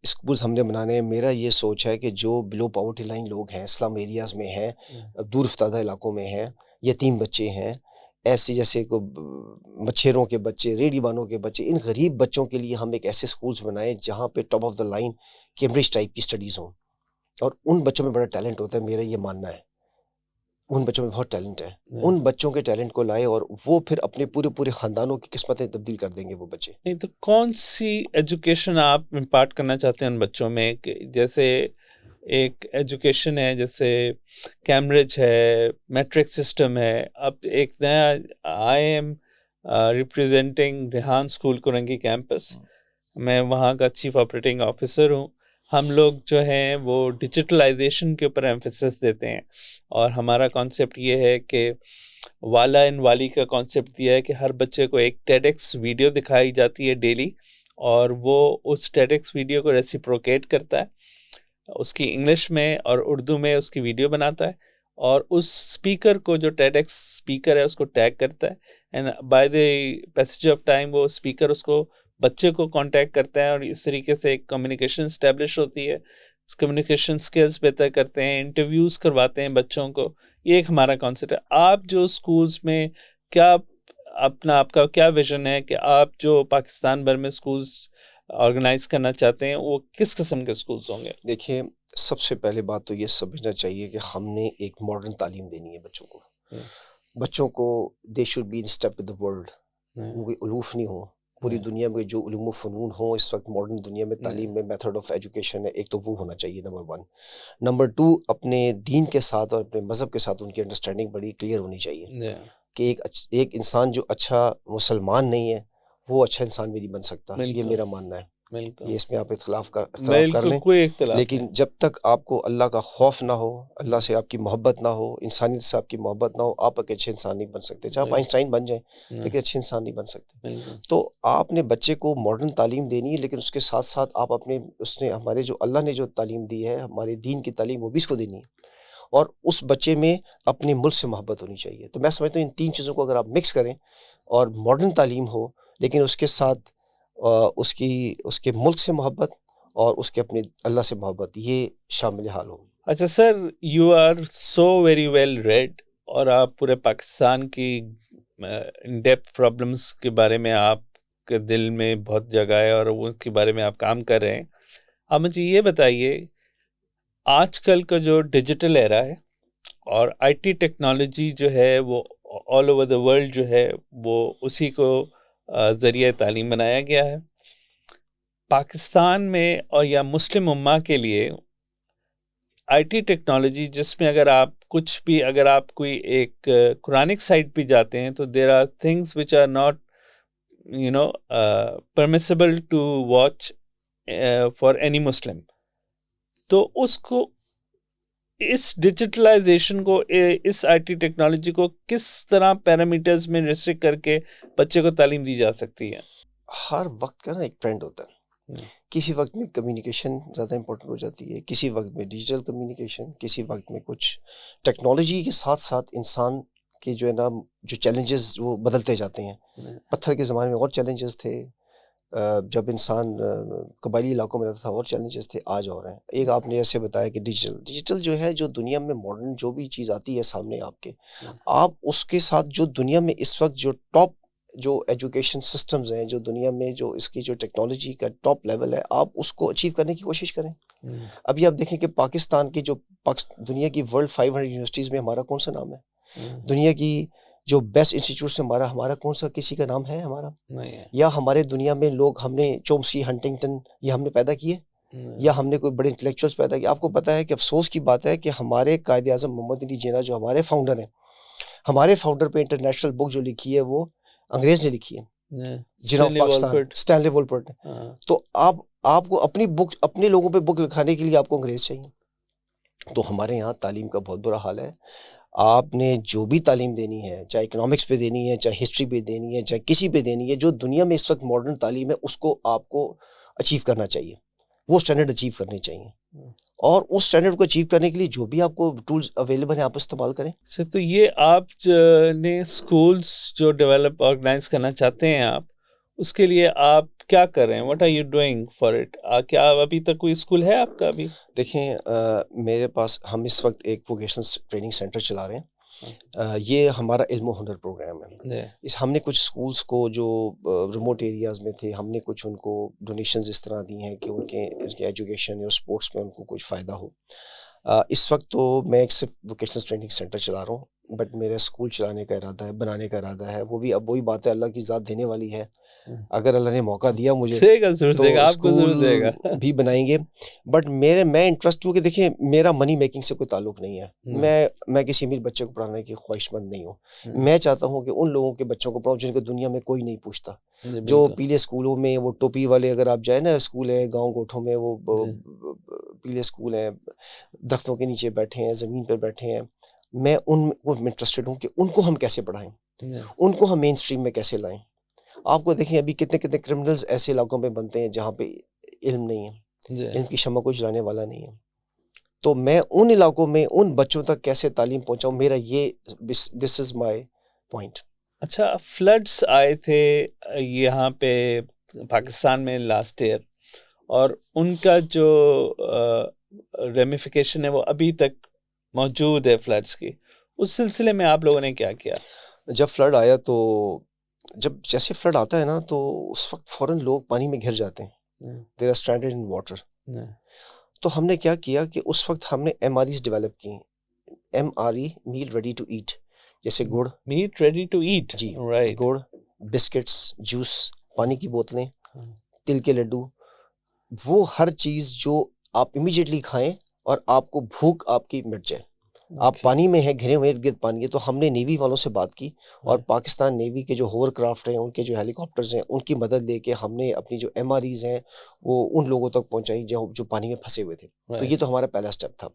اسکولز ہم نے بنانے ہیں. میرا یہ سوچ ہے کہ جو بلو پاورٹی لائن لوگ ہیں، اسلم ایریاز میں ہیں، دور افتادہ علاقوں میں ہیں، یتیم بچے ہیں، ایسے جیسے کو مچھیروں کے بچے، ریڑھی بانوں کے بچے، ان غریب بچوں کے لیے ہم ایک ایسے سکولز بنائیں جہاں پہ top of the line Cambridge type کی سٹڈیز ہوں. اور ان بچوں میں بڑا ٹیلنٹ ہوتا ہے، میرا یہ ماننا ہے. ان بچوں میں بہت ٹیلنٹ ہے. ان بچوں کے ٹیلنٹ کو لائے اور وہ پھر اپنے پورے خاندانوں کی قسمتیں تبدیل کر دیں گے وہ بچے. نہیں تو کون سی ایجوکیشن آپ امپارٹ کرنا چاہتے ہیں ان بچوں میں؟ جیسے ایک ایجوکیشن ہے، جیسے کیمبرج ہے، میٹرک سسٹم ہے. اب ایک نیا I am representing Rehan school Korangi campus, میں وہاں کا چیف آپریٹنگ آفیسر ہوں. ہم لوگ جو ہیں وہ ڈیجیٹلائزیشن کے اوپر ایمفیسس دیتے ہیں، اور ہمارا کانسیپٹ یہ ہے کہ والا ان والی کا کانسیپٹ دیا ہے کہ ہر بچے کو ایک ٹیڈ ایکس ویڈیو دکھائی جاتی ہے ڈیلی، اور وہ اس ٹیڈ ایکس ویڈیو کو ریسیپروکیٹ کرتا ہے، اس کی انگلش میں اور اردو میں اس کی ویڈیو بناتا ہے، اور اس اسپیکر کو جو ٹیڈ ایکس اسپیکر ہے اس کو ٹیگ کرتا ہے، and by the passage of time وہ اسپیکر اس کو بچے کو کانٹیکٹ کرتا ہے، اور اس طریقے سے ایک کمیونیکیشن اسٹیبلش ہوتی ہے. اس کمیونیکیشن سکلز بہتر کرتے ہیں، انٹرویوز کرواتے ہیں بچوں کو. یہ ایک ہمارا کانسیپٹ ہے. آپ جو سکولز میں کیا آپ کا کیا ویژن ہے کہ آپ جو پاکستان بھر میں سکولز آرگنائز کرنا چاہتے ہیں وہ کس قسم کے سکولز ہوں گے؟ دیکھیں سب سے پہلے بات تو یہ سمجھنا چاہیے کہ ہم نے ایک ماڈرن تعلیم دینی ہے بچوں کو. بچوں کو دے should be in step with the world. وہ الوف نہیں ہو. پوری دنیا میں جو علوم و فنون ہوں اس وقت ماڈرن دنیا میں تعلیم میں میتھڈ آف ایجوکیشن ہے، ایک تو وہ ہونا چاہیے نمبر 1. نمبر 2 اپنے دین کے ساتھ اور اپنے مذہب کے ساتھ ان کی انڈرسٹینڈنگ بڑی کلیئر ہونی چاہیے کہ ایک انسان جو اچھا مسلمان نہیں ہے وہ اچھا انسان بھی نہیں بن سکتا. یہ میرا ماننا ہے. یہ اس میں آپ اختلاف کر لیں، لیکن جب تک آپ کو اللہ کا خوف نہ ہو، اللہ سے آپ کی محبت نہ ہو، انسانیت سے آپ کی محبت نہ ہو، آپ ایک اچھے انسان نہیں بن سکتے. چاہے آپ آئنسٹائن بن جائیں لیکن اچھے انسان نہیں بن سکتے. تو آپ نے بچے کو ماڈرن تعلیم دینی ہے، لیکن اس کے ساتھ ساتھ آپ ہمارے جو اللہ نے جو تعلیم دی ہے، ہمارے دین کی تعلیم وہ بھی اس کو دینی ہے. اور اس بچے میں اپنے ملک سے محبت ہونی چاہیے. تو میں سمجھتا ہوں ان تین چیزوں کو اگر آپ مکس کریں اور ماڈرن تعلیم ہو لیکن اس کے ساتھ اس کے ملک سے محبت اور اس کے اپنے اللہ سے محبت, یہ شامل حال ہو. اچھا sir, you are so very well read اور آپ پورے پاکستان کی ان ڈیپتھ پرابلمس کے بارے میں آپ کے دل میں بہت جگہ ہے اور اس کے بارے میں آپ کام کر رہے ہیں. آپ مجھے یہ بتائیے, آج کل کا جو ڈیجیٹل ایرا ہے اور آئی ٹی ٹیکنالوجی جو ہے وہ آل اوور دا ورلڈ جو ہے وہ اسی کو ذریعہ تعلیم بنایا گیا ہے. پاکستان میں اور یا مسلم امہ کے لیے آئی ٹی ٹیکنالوجی, جس میں اگر آپ کوئی ایک قرآنک سائٹ پہ جاتے ہیں تو there are things which are not permissible to watch for any Muslim. تو اس ڈیجیٹلائزیشن کو, اس آئی ٹی ٹیکنالوجی کو کس طرح پیرامیٹرز میں ریسٹرکٹ کر کے بچے کو تعلیم دی جا سکتی ہے؟ ہر وقت کا نا ایک ٹرینڈ ہوتا ہے. کسی وقت میں کمیونیکیشن زیادہ امپورٹنٹ ہو جاتی ہے, کسی وقت میں ڈیجیٹل کمیونیکیشن, کسی وقت میں کچھ ٹیکنالوجی کے ساتھ ساتھ انسان کے جو ہے نا جو چیلنجز وہ بدلتے جاتے ہیں. پتھر کے زمانے میں اور چیلنجز تھے, جب انسان قبائلی علاقوں میں رہتا تھا اور چیلنجز تھے, آج اور ہیں. ایک آپ نے ایسے بتایا کہ ڈیجیٹل جو ہے, جو دنیا میں ماڈرن جو بھی چیز آتی ہے سامنے آپ کے, آپ اس کے ساتھ جو دنیا میں اس وقت جو ٹاپ جو ایجوکیشن سسٹمز ہیں, جو دنیا میں جو اس کی جو ٹیکنالوجی کا ٹاپ لیول ہے, آپ اس کو اچیو کرنے کی کوشش کریں. ابھی آپ دیکھیں کہ پاکستان کی جو دنیا کی ورلڈ 500 یونیورسٹیز میں ہمارا کون سا نام ہے, دنیا کی جو بیسٹ انسٹیٹیوٹ سے ہمارا کون سا کسی کا نام ہے ہمارا, یا ہمارے دنیا میں لوگ ہم نے چومسی, ہنٹنگٹن یہ ہم نے پیدا کیے, یا ہم نے کوئی بڑے انٹلیکچوئلس پیدا کیے. آپ کو پتہ ہے کہ افسوس کی بات ہے کہ ہمارے قائد اعظم محمد علی جناح جو ہمارے فاؤنڈر ہیں, ہمارے فاؤنڈر پہ انٹرنیشنل بک جو لکھی ہے وہ انگریز نے لکھی ہے, جناح آف پاکستان, اسٹینلی وولپرٹ. تو آپ کو اپنی بک, اپنے لوگوں پہ بک لکھانے کے لیے آپ کو انگریز چاہیے. تو ہمارے یہاں تعلیم کا بہت برا حال ہے. آپ نے جو بھی تعلیم دینی ہے, چاہے اکنامکس پہ دینی ہے, چاہے ہسٹری پہ دینی ہے, چاہے کسی پہ دینی ہے, جو دنیا میں اس وقت ماڈرن تعلیم ہے اس کو آپ کو اچیو کرنا چاہیے, وہ اسٹینڈرڈ اچیو کرنے چاہیے. اور اس اسٹینڈرڈ کو اچیو کرنے کے لیے جو بھی آپ کو ٹولز اویلیبل ہیں آپ استعمال کریں. تو یہ آپ نے اسکولس جو ڈیولپ آرگنائز کرنا چاہتے ہیں, آپ اس کے لیے آپ کیا کر رہے ہیں؟ What are you doing for it? کیا ابھی تک کوئی اسکول ہے آپ کا؟ ابھی دیکھیں, میرے پاس ہم اس وقت ایک ووکیشنل ٹریننگ سینٹر چلا رہے ہیں. یہ ہمارا علم و ہنر پروگرام ہے. ہم نے کچھ اسکولس کو جو ریموٹ ایریاز میں تھے, ہم نے کچھ ان کو ڈونیشنز اس طرح دی ہیں کہ ان کے ایجوکیشن اور اسپورٹس میں ان کو کچھ فائدہ ہو. اس وقت تو میں ایک صرف ووکیشنل ٹریننگ سینٹر چلا رہا ہوں, بٹ میرا اسکول چلانے کا ارادہ ہے, بنانے کا ارادہ ہے. وہ بھی اب وہی بات ہے, اللہ کی ذات دینے والی ہے. اگر اللہ نے موقع دیا مجھے تو اسکول بھی بنائیں گے. بٹ میں انٹرسٹ ہوں کہ دیکھیں, میرا منی میکنگ سے کوئی تعلق نہیں ہے. میں کسی امیر بچے کو پڑھانے کی خواہش مند نہیں ہوں. میں چاہتا ہوں کہ ان لوگوں کے بچوں کو پڑھاؤں جن کو دنیا میں کوئی نہیں پوچھتا, جو پیلے اسکولوں میں وہ ٹوپی والے, اگر آپ جائیں نا اسکول ہیں گاؤں گوٹھوں میں, وہ پیلے اسکول ہیں, درختوں کے نیچے بیٹھے ہیں, زمین پر بیٹھے ہیں. میں ان کو انٹرسٹڈ ہوں کہ ان کو ہم کیسے پڑھائیں, ان کو ہم مین اسٹریم میں کیسے لائیں. آپ کو دیکھیں ابھی کتنے کرمنلز ایسے علاقوں میں بنتے ہیں جہاں پہ علم نہیں ہے, علم کی شمع کو جلانے والا نہیں ہے. تو میں ان علاقوں میں ان بچوں تک کیسے تعلیم پہنچاؤں, میرا یہ دس از مائی پوائنٹ. اچھا, فلڈس آئے تھے یہاں پہ پاکستان میں لاسٹ ایئر, اور ان کا جو ریمیفیکیشن ہے وہ ابھی تک موجود ہے فلڈس کی. اس سلسلے میں آپ لوگوں نے کیا کیا؟ جب فلڈ آیا تو جب جیسے فلڈ آتا ہے نا تو اس وقت فوراً لوگ پانی میں گھر جاتے ہیں, دے آر اسٹرینڈڈ ان واٹر. تو ہم نے کیا کیا کہ اس وقت ہم نے MREs ڈیولپ کی, MRE meal ready to eat, جیسے گڑ, میٹ ریڈی ٹو ایٹ, جی گڑ, بسکٹس, جوس, پانی کی بوتلیں, تل کے لڈو, وہ ہر چیز جو آپ امیجیٹلی کھائیں اور آپ کو بھوک آپ کی مٹ جائے. آپ پانی میں ہیں, گھرے ہوئے ارد گرد پانی ہے. تو ہم نے نیوی والوں سے بات کی, اور پاکستان نیوی کے جو ہوور کرافٹ ہیں, ان کے جو ہیلی کاپٹرز ہیں, ان کی مدد لے کے ہم نے اپنی جو MREs ہیں وہ ان لوگوں تک پہنچائی جو پانی میں پھنسے ہوئے تھے. تو یہ تو ہمارا پہلا سٹیپ تھا.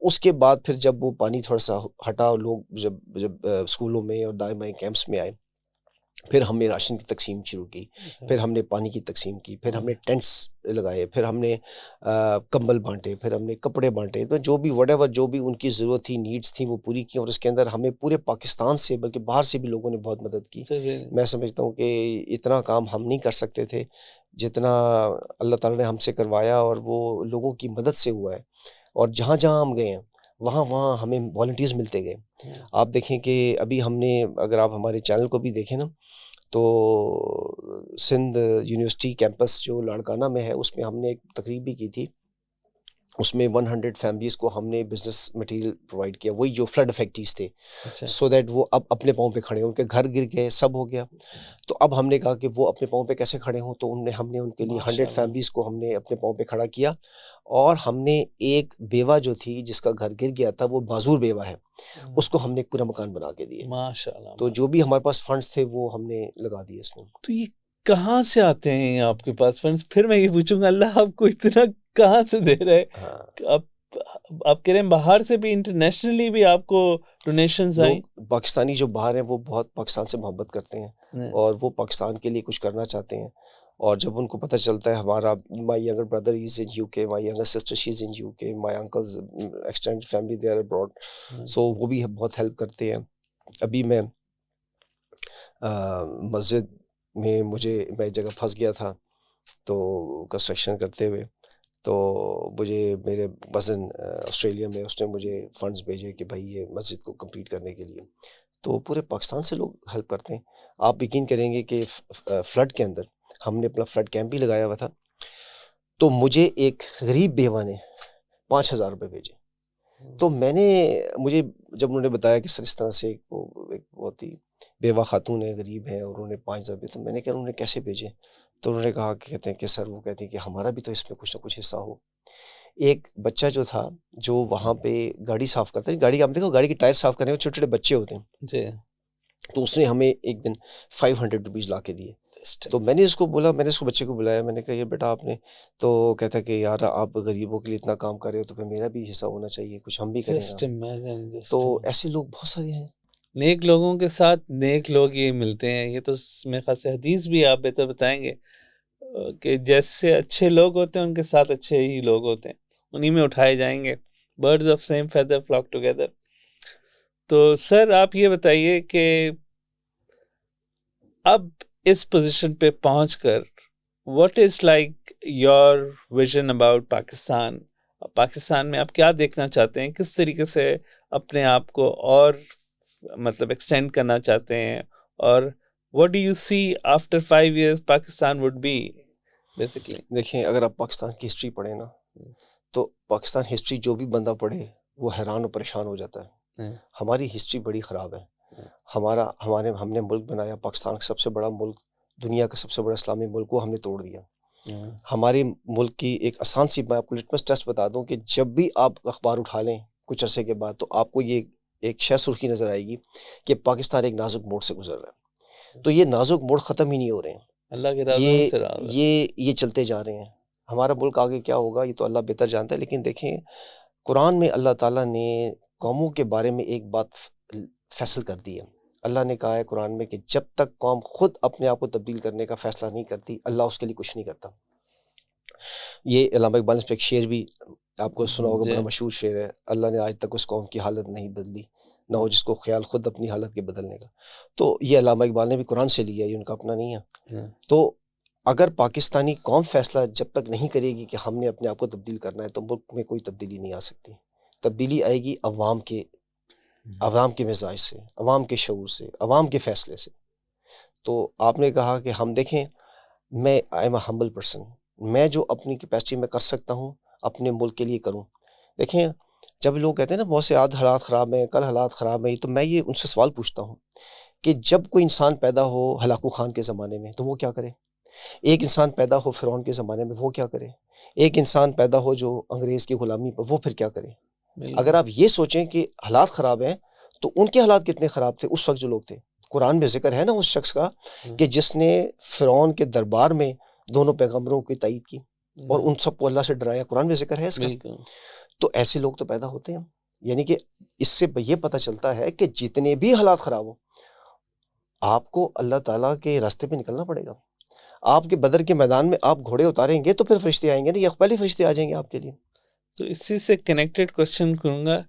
اس کے بعد پھر جب وہ پانی تھوڑا سا ہٹا, لوگ جب اسکولوں میں اور دائمہ کیمپس میں آئے, پھر ہم نے راشن کی تقسیم شروع کی، پھر ہم نے پانی کی تقسیم کی، پھر ہم نے ٹینٹس لگائے، پھر ہم نے کمبل بانٹے، پھر ہم نے کپڑے بانٹے، تو جو بھی وٹ ایور جو بھی ان کی ضرورت تھی، نیڈس تھیں، وہ پوری کی. اور اس کے اندر ہمیں پورے پاکستان سے بلکہ باہر سے بھی لوگوں نے بہت مدد کی. میں سمجھتا ہوں کہ اتنا کام ہم نہیں کر سکتے تھے جتنا اللہ تعالیٰ نے ہم سے کروایا، اور وہ لوگوں کی مدد سے ہوا ہے. اور جہاں جہاں ہم گئے ہیں وہاں ہمیں والنٹیئرز ملتے گئے. آپ دیکھیں کہ ابھی ہم نے، اگر آپ ہمارے چینل کو بھی دیکھیں نا، تو سندھ یونیورسٹی کیمپس جو لاڑکانہ میں ہے، اس میں ہم نے ایک تقریب بھی کی تھی. اس میں 100 فیملیز کو ہم نے بزنس مٹیریل پرووائڈ کیا، وہی جو فلڈ افیکٹیز تھے، سو دیٹ وہ اب اپنے پاؤں پہ کھڑے ہوں. ان کے گھر گر گئے، سب ہو گیا، تو اب ہم نے کہا کہ وہ اپنے پاؤں پہ کیسے کھڑے ہوں. تو ہم نے ان کے لیے 100 فیملیز کو ہم نے اپنے پاؤں پہ کھڑا کیا. اور ہم نے ایک بیوہ جو تھی جس کا گھر گر گیا تھا، وہ معذور بیوہ ہے، اس کو ہم نے پورا مکان بنا کے دیے. ماشاءاللہ. تو جو بھی ہمارے پاس فنڈز تھے وہ ہم نے لگا دیے اس میں. تو یہ کہاں سے آتے ہیں آپ کے پاس فنڈز؟ پھر میں یہ پوچھوں گا اللہ آپ کو اتنا کہاں سے دے رہے ہیں؟ آپ کہہ رہے ہیں باہر سے بھی، انٹرنیشنلی بھی آپ کو ڈونیشنز آئیں؟ پاکستانی جو باہر ہیں وہ بہت پاکستان سے محبت کرتے ہیں، اور وہ پاکستان کے لیے کچھ کرنا چاہتے ہیں. اور جب ان کو پتہ چلتا ہے ہمارا، my younger brother is in U K, my younger sister she is in U K, my uncles extend family they are abroad, so وہ بھی بہت ہیلپ کرتے ہیں. ابھی میں مسجد میں میں ایک جگہ پھنس گیا تھا تو کنسٹرکشن کرتے ہوئے، تو مجھے میرے کزن آسٹریلیا میں، اس نے مجھے فنڈز بھیجے کہ بھائی یہ مسجد کو کمپلیٹ کرنے کے لیے. تو پورے پاکستان سے لوگ ہیلپ کرتے ہیں. آپ یقین کریں گے کہ فلڈ کے اندر ہم نے اپنا فلڈ کیمپ بھی لگایا ہوا تھا، تو مجھے ایک غریب بیوہ نے 5000 روپے بھیجے. تو مجھے جب انہوں نے بتایا کہ سر اس طرح سے ایک بہت ہی بیوہ خاتون ہے، غریب ہے، اور انہوں نے 5000 روپے، تو میں نے کہا انہوں نے کیسے بھیجے؟ تو انہوں نے کہا کہ کہتے ہیں کہ سر، وہ کہتے ہیں کہ ہمارا بھی تو اس میں کچھ نہ کچھ حصہ ہو. ایک بچہ جو تھا جو وہاں پہ گاڑی صاف کرتا ہے، گاڑی آپ دیکھو، گاڑی کی ٹائر صاف کرنے میں چھوٹے چھوٹے بچے ہوتے ہیں جی، تو اس نے ہمیں ایک دن 500 روپیز لا کے دیے. تو میں نے اس کو بولا، میں نے اس کو بچے کو بلایا، میں نے کہا یہ بیٹا آپ نے، تو کہتا کہ یار آپ غریبوں کے لیے اتنا کام کر رہے ہو تو پھر میرا بھی حصہ ہونا چاہیے، کچھ ہم بھی کریں گا. تو ایسے لوگ بہت سارے ہیں. نیک لوگوں کے ساتھ نیک لوگ ہی ملتے ہیں. یہ تو میرے خیال سے حدیث بھی آپ بہتر بتائیں گے کہ جیسے اچھے لوگ ہوتے ہیں ان کے ساتھ اچھے ہی لوگ ہوتے ہیں، انہی میں اٹھائے جائیں گے. Birds of same feather flock together. تو سر آپ یہ بتائیے کہ اب اس پوزیشن پہ پہنچ کر what is like your vision about Pakistan? Pakistan میں آپ کیا دیکھنا چاہتے ہیں؟ کس طریقے سے اپنے آپ کو اور مطلب ایکسٹینڈ کرنا چاہتے ہیں؟ اور what do you see after 5 years Pakistan would be basically؟ دیکھیں، اگر آپ پاکستان کی ہسٹری پڑھیں نا، تو پاکستان ہسٹری جو بھی بندہ پڑھے وہ حیران و پریشان ہو جاتا ہے. ہماری ہسٹری بڑی خراب ہے. ہم نے ملک بنایا، پاکستان کا سب سے بڑا ملک، دنیا کا سب سے بڑا اسلامی ملک، وہ ہم نے توڑ دیا. ہمارے ملک کی ایک آسان سی، میں آپ کو لٹمس ٹیسٹ بتا دوں کہ جب بھی آپ اخبار اٹھا لیں کچھ عرصے کے بعد، تو آپ کو یہ ایک شہ سرخی نظر آئے گی کہ پاکستان ایک نازک موڑ سے گزر رہا ہے. تو یہ نازک موڑ ختم ہی نہیں ہو رہے ہیں. اللہ کے رازوں سے راز ہے. یہ چلتے جا رہے ہیں. ہمارا ملک آگے کیا ہوگا یہ تو اللہ بہتر جانتا ہے. لیکن دیکھیں، قرآن میں اللہ تعالیٰ نے قوموں کے بارے میں ایک بات فیصل کر دی ہے. اللہ نے کہا ہے قرآن میں کہ جب تک قوم خود اپنے آپ کو تبدیل کرنے کا فیصلہ نہیں کرتی، اللہ اس کے لیے کچھ نہیں کرتا. یہ علامہ اقبال نے ایک شعر بھی آپ کو سنا ہوگا، بڑا مشہور شعر ہے، اللہ نے آج تک اس قوم کی حالت نہیں بدلی، نہ ہو جس کو خیال خود اپنی حالت کے بدلنے کا. تو یہ علامہ اقبال نے بھی قرآن سے لیا ہے، یہ ان کا اپنا نہیں ہے. تو اگر پاکستانی قوم فیصلہ جب تک نہیں کرے گی کہ ہم نے اپنے آپ کو تبدیل کرنا ہے، تو ملک میں کوئی تبدیلی نہیں آ سکتی. تبدیلی آئے گی عوام کے مزاج سے، عوام کے شعور سے، عوام کے فیصلے سے. تو آپ نے کہا کہ ہم دیکھیں، میں I am a humble person, میں جو اپنی کیپیسٹی میں کر سکتا ہوں اپنے ملک کے لیے کروں. دیکھیں، جب لوگ کہتے ہیں نا بہت سے آج حالات خراب ہیں، کل حالات خراب ہیں، تو میں یہ ان سے سوال پوچھتا ہوں کہ جب کوئی انسان پیدا ہو ہلاکو خان کے زمانے میں تو وہ کیا کرے؟ ایک انسان پیدا ہو فرعون کے زمانے میں، وہ کیا کرے؟ ایک انسان پیدا ہو جو انگریز کی غلامی پر، وہ پھر کیا کرے؟ اگر آپ یہ سوچیں کہ حالات خراب ہیں تو ان کے حالات کتنے خراب تھے اس وقت جو لوگ تھے. قرآن میں ذکر ہے نا اس شخص کا کہ جس نے فرعون کے دربار میں دونوں پیغمبروں کی تائید کی اور ان سب کو اللہ سے ڈرایا. قرآن میں ذکر ہے اس کا. تو ایسے لوگ تو پیدا ہوتے ہیں. یعنی کہ اس سے یہ پتہ چلتا ہے کہ جتنے بھی حالات خراب ہوں، آپ کو اللہ تعالیٰ کے راستے پہ نکلنا پڑے گا. آپ کے بدر کے میدان میں آپ گھوڑے اتاریں گے تو پھر فرشتے آئیں گے نا, یا پہلے فرشتے آ جائیں گے آپ کے لیے. تو اسی سے کنیکٹڈ کوشچن کروں گا,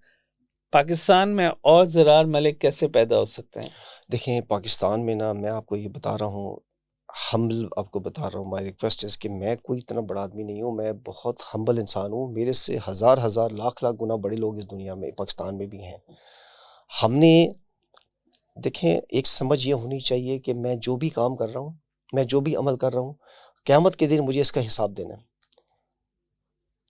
پاکستان میں اور زرار ملک کیسے پیدا ہو سکتے ہیں؟ دیکھیں پاکستان میں نا, میں آپ کو یہ بتا رہا ہوں, ہمبل آپ کو بتا رہا ہوں, مائی ریکویسٹ ہے کہ میں کوئی اتنا بڑا آدمی نہیں ہوں, میں بہت ہمبل انسان ہوں. میرے سے ہزار لاکھ گنا بڑے لوگ اس دنیا میں پاکستان میں بھی ہیں. ہم نے دیکھیں ایک سمجھ یہ ہونی چاہیے کہ میں جو بھی کام کر رہا ہوں, میں جو بھی عمل کر رہا ہوں, قیامت کے دن مجھے اس کا حساب دینا ہے.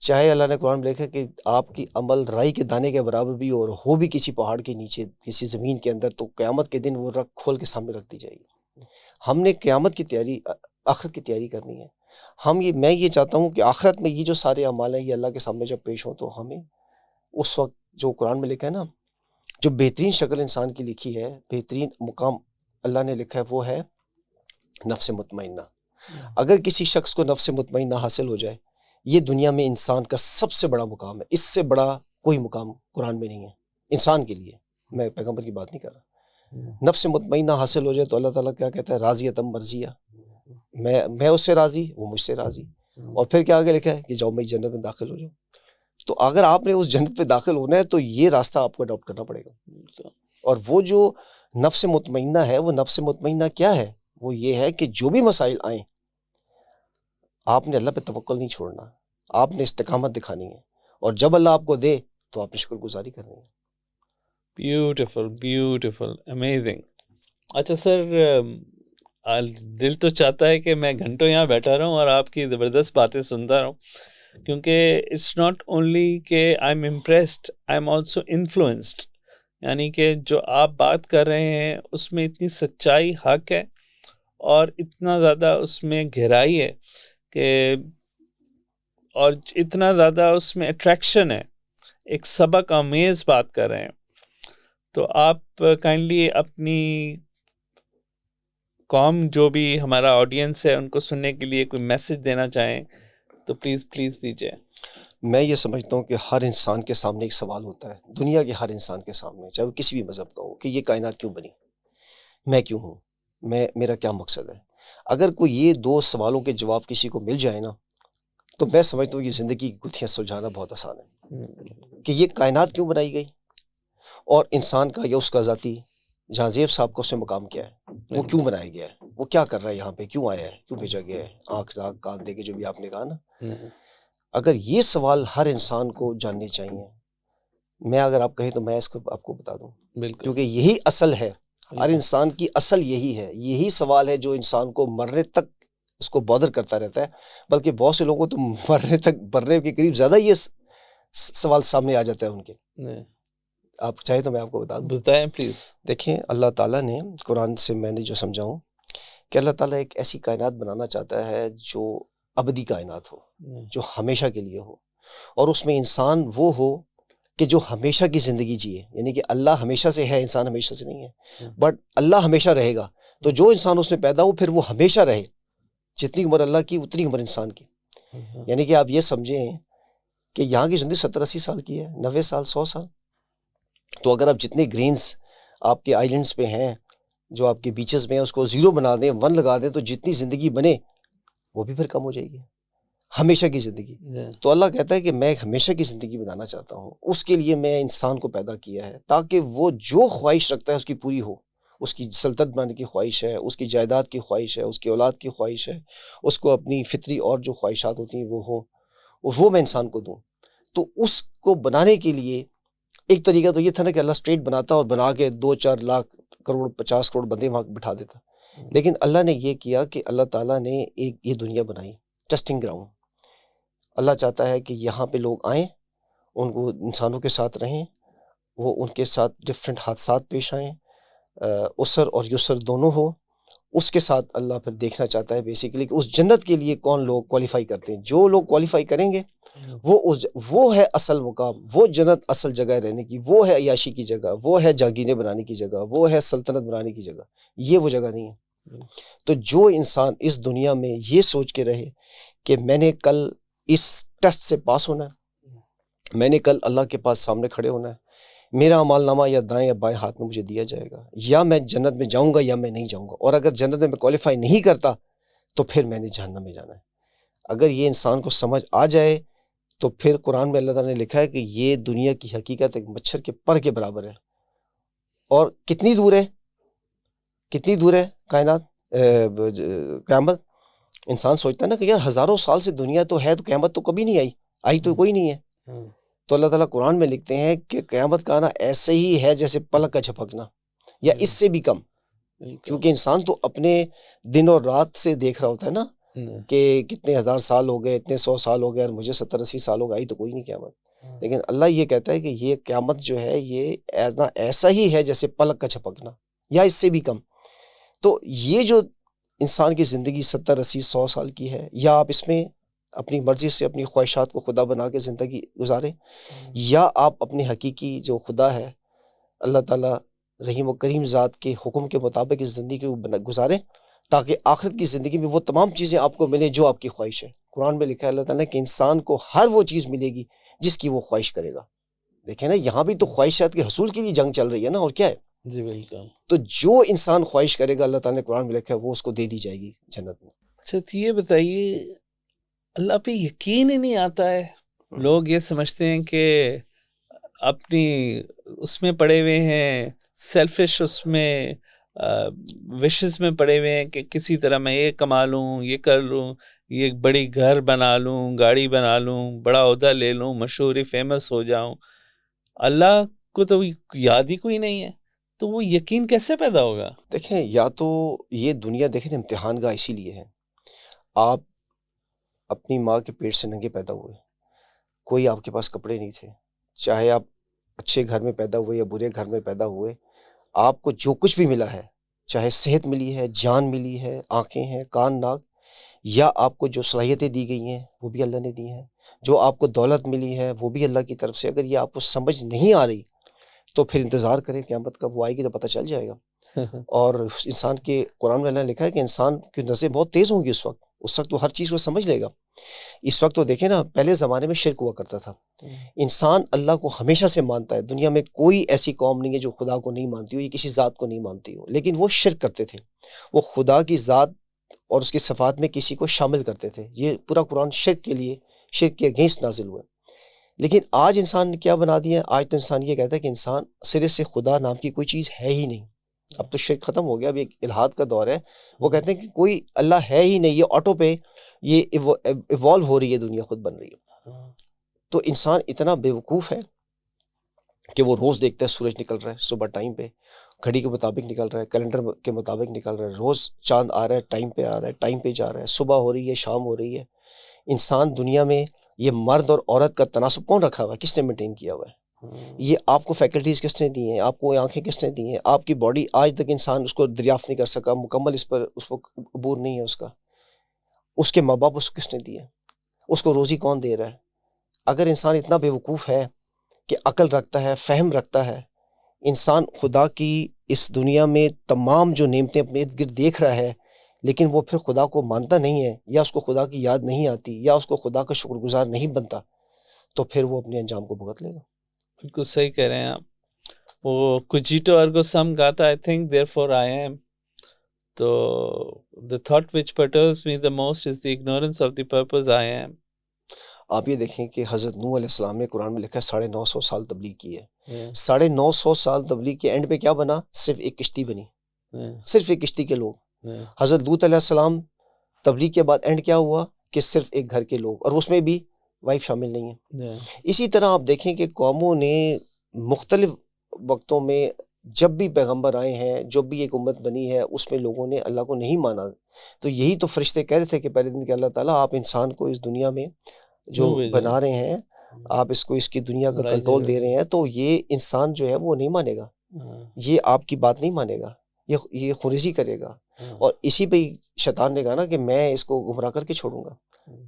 چاہے اللہ نے قرآن میں لکھا کہ آپ کی عمل رائی کے دانے کے برابر بھی اور ہو بھی کسی پہاڑ کے نیچے, کسی زمین کے اندر, تو قیامت کے دن وہ کھول کے سامنے رکھ دی جائے گی. ہم نے قیامت کی تیاری, آخرت کی تیاری کرنی ہے. میں یہ چاہتا ہوں کہ آخرت میں یہ جو سارے اعمال ہیں یہ اللہ کے سامنے جب پیش ہوں تو ہمیں اس وقت جو قرآن میں لکھا ہے نا, جو بہترین شکل انسان کی لکھی ہے, بہترین مقام اللہ نے لکھا ہے, وہ ہے نفس مطمئنہ. اگر کسی شخص کو نفس مطمئنہ حاصل ہو جائے, یہ دنیا میں انسان کا سب سے بڑا مقام ہے. اس سے بڑا کوئی مقام قرآن میں نہیں ہے انسان کے لیے. میں پیغمبر کی بات نہیں کر رہا. نفس مطمئنہ حاصل ہو جائے تو اللہ تعالیٰ کیا کہتا ہے, راضیۃ مرضیہ, میں اس سے راضی, وہ مجھ سے راضی. اور پھر کیا آگے لکھا ہے کہ جاؤ میں جنت میں داخل ہو جاؤ. تو اگر آپ نے اس جنت پہ داخل ہونا ہے تو یہ راستہ آپ کو اڈاپٹ کرنا پڑے گا. اور وہ جو نفس مطمئنہ ہے, وہ نفس مطمئنہ کیا ہے, وہ یہ ہے کہ جو بھی مسائل آئیں آپ نے اللہ پہ توکل نہیں چھوڑنا, آپ نے استقامت دکھانی ہے, اور جب اللہ آپ کو دے تو آپ نے شکر گزاری کرنی ہے. Beautiful, amazing. اچھا سر, دل تو چاہتا ہے کہ میں گھنٹوں یہاں بیٹھا رہوں اور آپ کی زبردست باتیں سنتا رہوں, کیونکہ اٹس ناٹ اونلی کہ I am impressed, I am also influenced. یعنی کہ جو آپ بات کر رہے ہیں اس میں اتنی سچائی, حق ہے, اور اتنا زیادہ اس میں گہرائی ہے کہ, اور اتنا زیادہ اس میں اٹریکشن ہے, ایک سبق آمیز بات کر رہے ہیں. تو آپ کائنڈلی اپنی قوم, جو بھی ہمارا آڈینس ہے, ان کو سننے کے لیے کوئی میسج دینا چاہیں تو پلیز دیجیے. میں یہ سمجھتا ہوں کہ ہر انسان کے سامنے ایک سوال ہوتا ہے, دنیا کے ہر انسان کے سامنے, چاہے وہ کسی بھی مذہب کا ہو, کہ یہ کائنات کیوں بنی, میں کیوں ہوں, میرا کیا مقصد ہے. اگر کوئی یہ دو سوالوں کے جواب کسی کو مل جائے نا, تو میں سمجھتا ہوں یہ زندگی کی گتھیاں سلجھانا بہت آسان ہے. کہ یہ کائنات کیوں بنائی گئی, اور انسان کا یا اس کا ذاتی, جہاں زیب صاحب کا اس میں مقام کیا ہے, وہ کیوں بنایا گیا ہے, وہ کیا کر رہا ہے یہاں پہ, کیوں آیا ہے, کیوں بھیجا گیا ہے, آنکھ ناک کان دے کے جو بھی آپ نے کہا نا. اگر یہ سوال ہر انسان کو جاننے چاہیے, میں اگر آپ کہیں تو میں اس کو آپ کو بتا دوں, کیونکہ یہی اصل ہے, ہر انسان کی اصل یہی ہے, یہی سوال ہے جو انسان کو مرنے تک اس کو بادر کرتا رہتا ہے. بلکہ بہت سے لوگوں کو تو مرنے کے قریب زیادہ یہ سوال سامنے آ جاتا ہے ان کے. آپ چاہے تو میں آپ کو بتا دوں. بتائیں پلیز. دیکھیں اللہ تعالیٰ نے قرآن سے میں نے جو سمجھا ہوں کہ اللہ تعالیٰ ایک ایسی کائنات بنانا چاہتا ہے جو ابدی کائنات ہو, جو ہمیشہ کے لیے ہو, اور اس میں انسان وہ ہو کہ جو ہمیشہ کی زندگی جیے. یعنی کہ اللہ ہمیشہ سے ہے, انسان ہمیشہ سے نہیں ہے, بٹ اللہ ہمیشہ رہے گا. تو جو انسان اس میں پیدا ہو پھر وہ ہمیشہ رہے, جتنی عمر اللہ کی اتنی عمر انسان کی. یعنی کہ آپ یہ سمجھیں کہ یہاں کی زندگی 70-80 سال کی ہے, 90 سال, 100 سال. تو اگر آپ جتنے گرینز آپ کے آئی لینڈس پہ ہیں, جو آپ کے بیچز میں ہیں, اس کو 0 بنا دیں, 1 لگا دیں, تو جتنی زندگی بنے وہ بھی پھر کم ہو جائے گی, ہمیشہ کی زندگی. تو اللہ کہتا ہے کہ میں ہمیشہ کی زندگی بنانا چاہتا ہوں. اس کے لیے میں انسان کو پیدا کیا ہے تاکہ وہ جو خواہش رکھتا ہے اس کی پوری ہو. اس کی سلطنت بنانے کی خواہش ہے, اس کی جائیداد کی خواہش ہے, اس کی اولاد کی خواہش ہے, اس کو اپنی فطری اور جو خواہشات ہوتی ہیں وہ ہوں, وہ میں انسان کو دوں. تو اس کو بنانے کے لیے ایک طریقہ تو یہ تھا نا کہ اللہ اسٹریٹ بناتا اور بنا کے 2-4 لاکھ کروڑ 50 کروڑ بندے وہاں بٹھا دیتا. لیکن اللہ نے یہ کیا کہ اللہ تعالیٰ نے ایک یہ دنیا بنائی, ٹیسٹنگ گراؤنڈ. اللہ چاہتا ہے کہ یہاں پہ لوگ آئیں, ان کو انسانوں کے ساتھ رہیں, وہ ان کے ساتھ ڈفرینٹ حادثات پیش آئیں, اسر اور یسر دونوں ہو. اس کے ساتھ اللہ پھر دیکھنا چاہتا ہے بیسیکلی کہ اس جنت کے لیے کون لوگ کوالیفائی کرتے ہیں. جو لوگ کوالیفائی کریں گے وہ ہے اصل مقام, وہ جنت اصل جگہ رہنے کی, وہ ہے عیاشی کی جگہ, وہ ہے جاگیریں بنانے کی جگہ, وہ ہے سلطنت بنانے کی جگہ. یہ وہ جگہ نہیں ہے. تو جو انسان اس دنیا میں یہ سوچ کے رہے کہ میں نے کل اس ٹیسٹ سے پاس ہونا ہے, میں نے کل اللہ کے پاس سامنے کھڑے ہونا ہے, میرا اعمال نامہ یا دائیں یا بائیں ہاتھ میں مجھے دیا جائے گا، یا میں جنت میں جاؤں گا یا میں نہیں جاؤں گا، اور اگر جنت میں کوالیفائی نہیں کرتا تو پھر میں نے جہنم میں جانا ہے۔ اگر یہ انسان کو سمجھ آ جائے تو پھر قرآن میں اللہ تعالیٰ نے لکھا ہے کہ یہ دنیا کی حقیقت ایک مچھر کے پر کے برابر ہے۔ اور کتنی دور ہے، کتنی دور ہے کائنات، قیامت؟ انسان سوچتا ہے نا کہ یار ہزاروں سال سے دنیا تو ہے، تو قیامت تو کبھی نہیں آئی تو کوئی نہیں ہے۔ تو اللہ تعالیٰ قرآن میں لکھتے ہیں کہ قیامت کا آنا ایسے ہی ہے جیسے پلک کا جھپکنا، یا اس سے بھی کم، کیونکہ انسان تو اپنے دن اور رات سے دیکھ رہا ہوتا ہے نا کہ کتنے ہزار سال ہو گئے، اتنے 100 سال ہو گئے، اور مجھے 70-80 سال ہو گئے، آئی تو کوئی نہیں قیامت۔ لیکن اللہ یہ کہتا ہے کہ یہ قیامت جو ہے یہ ایسا ہی ہے جیسے پلک کا جھپکنا، یا اس سے بھی کم۔ تو یہ جو انسان کی زندگی 70-80-100 سال کی ہے، یا آپ اس میں اپنی مرضی سے اپنی خواہشات کو خدا بنا کے زندگی گزاریں، یا آپ اپنے حقیقی جو خدا ہے اللہ تعالیٰ رحیم و کریم ذات کے حکم کے مطابق اس زندگی کو گزاریں، تاکہ آخرت کی زندگی میں وہ تمام چیزیں آپ کو ملیں جو آپ کی خواہش ہے۔ قرآن میں لکھا ہے اللہ تعالیٰ کہ انسان کو ہر وہ چیز ملے گی جس کی وہ خواہش کرے گا۔ دیکھیں نا، یہاں بھی تو خواہشات کے حصول کے لیے جنگ چل رہی ہے نا، اور کیا ہے؟ جی بالکل۔ تو جو انسان خواہش کرے گا اللہ تعالیٰ نے قرآن میں لکھا ہے وہ اس کو دے دی جائے گی جنت میں۔ اچھا تو یہ بتائیے، اللہ پہ یقین ہی نہیں آتا ہے، لوگ یہ سمجھتے ہیں کہ اپنی اس میں پڑے ہوئے ہیں، سیلفش اس میں وشز میں پڑے ہوئے ہیں کہ کسی طرح میں یہ کما لوں، یہ کر لوں، یہ بڑی گھر بنا لوں، گاڑی بنا لوں، بڑا عہدہ لے لوں، مشہوری فیمس ہو جاؤں۔ اللہ کو تو یاد ہی کوئی نہیں ہے، تو وہ یقین کیسے پیدا ہوگا؟ دیکھیں، یا تو یہ دنیا دیکھیں امتحان گاہ اسی لیے ہے۔ آپ اپنی ماں کے پیٹ سے ننگے پیدا ہوئے، کوئی آپ کے پاس کپڑے نہیں تھے، چاہے آپ اچھے گھر میں پیدا ہوئے یا برے گھر میں پیدا ہوئے، آپ کو جو کچھ بھی ملا ہے، چاہے صحت ملی ہے، جان ملی ہے، آنکھیں ہیں، کان ناک، یا آپ کو جو صلاحیتیں دی گئی ہیں وہ بھی اللہ نے دی ہیں، جو آپ کو دولت ملی ہے وہ بھی اللہ کی طرف سے۔ اگر یہ آپ کو سمجھ نہیں آ رہی تو پھر انتظار کریں قیامت کا، وہ آئے گی تو پتہ چل جائے گا۔ اور انسان کے قرآن میں اللہ نے لکھا ہے کہ انسان کی نظریں بہت تیز ہوں گی اس وقت وہ ہر چیز کو سمجھ لے گا۔ اس وقت تو دیکھیں نا، پہلے زمانے میں شرک ہوا کرتا تھا، انسان اللہ کو ہمیشہ سے مانتا ہے، دنیا میں کوئی ایسی قوم نہیں ہے جو خدا کو نہیں مانتی ہو یا کسی ذات کو نہیں مانتی ہو، لیکن وہ شرک کرتے تھے، وہ خدا کی ذات اور اس کی صفات میں کسی کو شامل کرتے تھے۔ یہ پورا قرآن شرک کے لیے، شرک کے اگینسٹ نازل ہوا۔ لیکن آج انسان نے کیا بنا دیا ہے؟ آج تو انسان یہ کہتا ہے کہ انسان سرے سے خدا نام کی کوئی چیز ہے ہی نہیں۔ اب تو شرک ختم ہو گیا، اب ایک الحاد کا دور ہے۔ وہ کہتے ہیں کہ کوئی اللہ ہے ہی نہیں، یہ آٹو پہ یہ ایوالو ہو رہی ہے، دنیا خود بن رہی ہے۔ تو انسان اتنا بیوقوف ہے کہ وہ روز دیکھتا ہے سورج نکل رہا ہے صبح ٹائم پہ، گھڑی کے مطابق نکل رہا ہے، کیلنڈر کے مطابق نکل رہا ہے، روز چاند آ رہا ہے، ٹائم پہ آ رہا ہے، ٹائم پہ جا رہا ہے، صبح ہو رہی ہے، شام ہو رہی ہے۔ انسان دنیا میں یہ مرد اور عورت کا تناسب کون رکھا ہوا ہے؟ کس نے مینٹین کیا ہوا ہے؟ یہ آپ کو فیکلٹیز کس نے دی ہیں؟ آپ کو آنکھیں کس نے دی ہیں؟ آپ کی باڈی آج تک انسان اس کو دریافت نہیں کر سکا، مکمل اس کو عبور نہیں ہے اس کا۔ اس کے ماں باپ اس کو کس نے دیے؟ اس کو روزی کون دے رہا ہے؟ اگر انسان اتنا بیوقوف ہے کہ عقل رکھتا ہے، فہم رکھتا ہے، انسان خدا کی اس دنیا میں تمام جو نعمتیں اپنے ارد گرد دیکھ رہا ہے، لیکن وہ پھر خدا کو مانتا نہیں ہے، یا اس کو خدا کی یاد نہیں آتی، یا اس کو خدا کا شکر گزار نہیں بنتا، تو پھر وہ اپنے انجام کو بھگت لے گا۔ بالکل صحیح کہہ رہے ہیں آپ۔ وہ کجیٹو ارگو سم گاتا I think therefore I am. تو the thought which perturbs me the most is the ignorance of the purpose I am. آپ یہ دیکھیں کہ حضرت نوح علیہ السلام نے قرآن میں لکھا ہے 950 سال تبلیغ کی ہے، 950 سال تبلیغ کے اینڈ پہ کیا بنا؟ صرف ایک کشتی بنی، صرف ایک کشتی کے لوگ۔ حضرت لوط علیہ السلام تبلیغ کے بعد اینڈ کیا ہوا؟ کہ صرف ایک گھر کے لوگ، اور اس میں بھی وائف شامل نہیں ہے۔ اسی طرح آپ دیکھیں کہ قوموں نے مختلف وقتوں میں جب بھی پیغمبر آئے ہیں، جب بھی ایک امت بنی ہے، اس میں لوگوں نے اللہ کو نہیں مانا۔ تو یہی تو فرشتے کہہ رہے تھے کہ پہلے دن کہ اللہ تعالیٰ آپ انسان کو اس دنیا میں جو بنا رہے ہیں، آپ اس کو اس کی دنیا کا کنٹرول دے رہے ہیں، تو یہ انسان جو ہے وہ نہیں مانے گا، یہ آپ کی بات نہیں مانے گا، یہ خریزی کرے گا۔ اور اسی پہ شیطان نے کہا نا کہ میں اس کو گمراہ کر کے چھوڑوں گا۔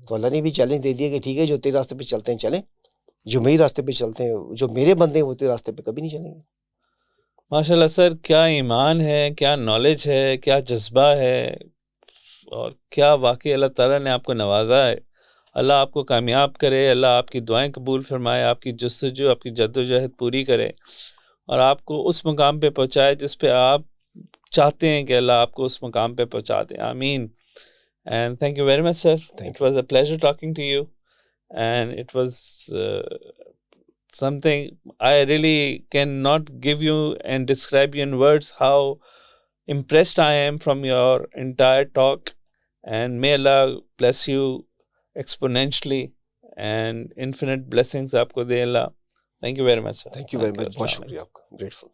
تو اللہ نے بھی چیلنج دے دیا کہ ٹھیک ہے، جو تیرے راستے پہ چلتے ہیں چلیں، جو میرے راستے پہ چلتے ہیں، جو میرے بندے ہیں وہ تیرے راستے پہ کبھی نہیں چلیں گے۔ ماشاء اللہ سر، کیا ایمان ہے، کیا نالج ہے، کیا جذبہ ہے، اور کیا واقعی اللہ تعالیٰ نے آپ کو نوازا ہے۔ اللہ آپ کو کامیاب کرے, اللہ آپ کی دعائیں قبول فرمائے, آپ کی جستجو, آپ کی جدوجہد پوری کرے اور آپ کو اس مقام پہ پہنچائے جس پہ آپ چاہتے ہیں کہ اللہ آپ کو اس مقام پہ پہنچا دیں. آمین. And thank you very much, sir. Thank It was a pleasure talking to you. And it was something I really cannot give you and describe you in words how impressed I am from your entire talk. And may Allah bless you exponentially and infinite blessings aapko de Allah. Thank you very much, sir. Thank you very much. بہت شکریہ آپ کا. Grateful.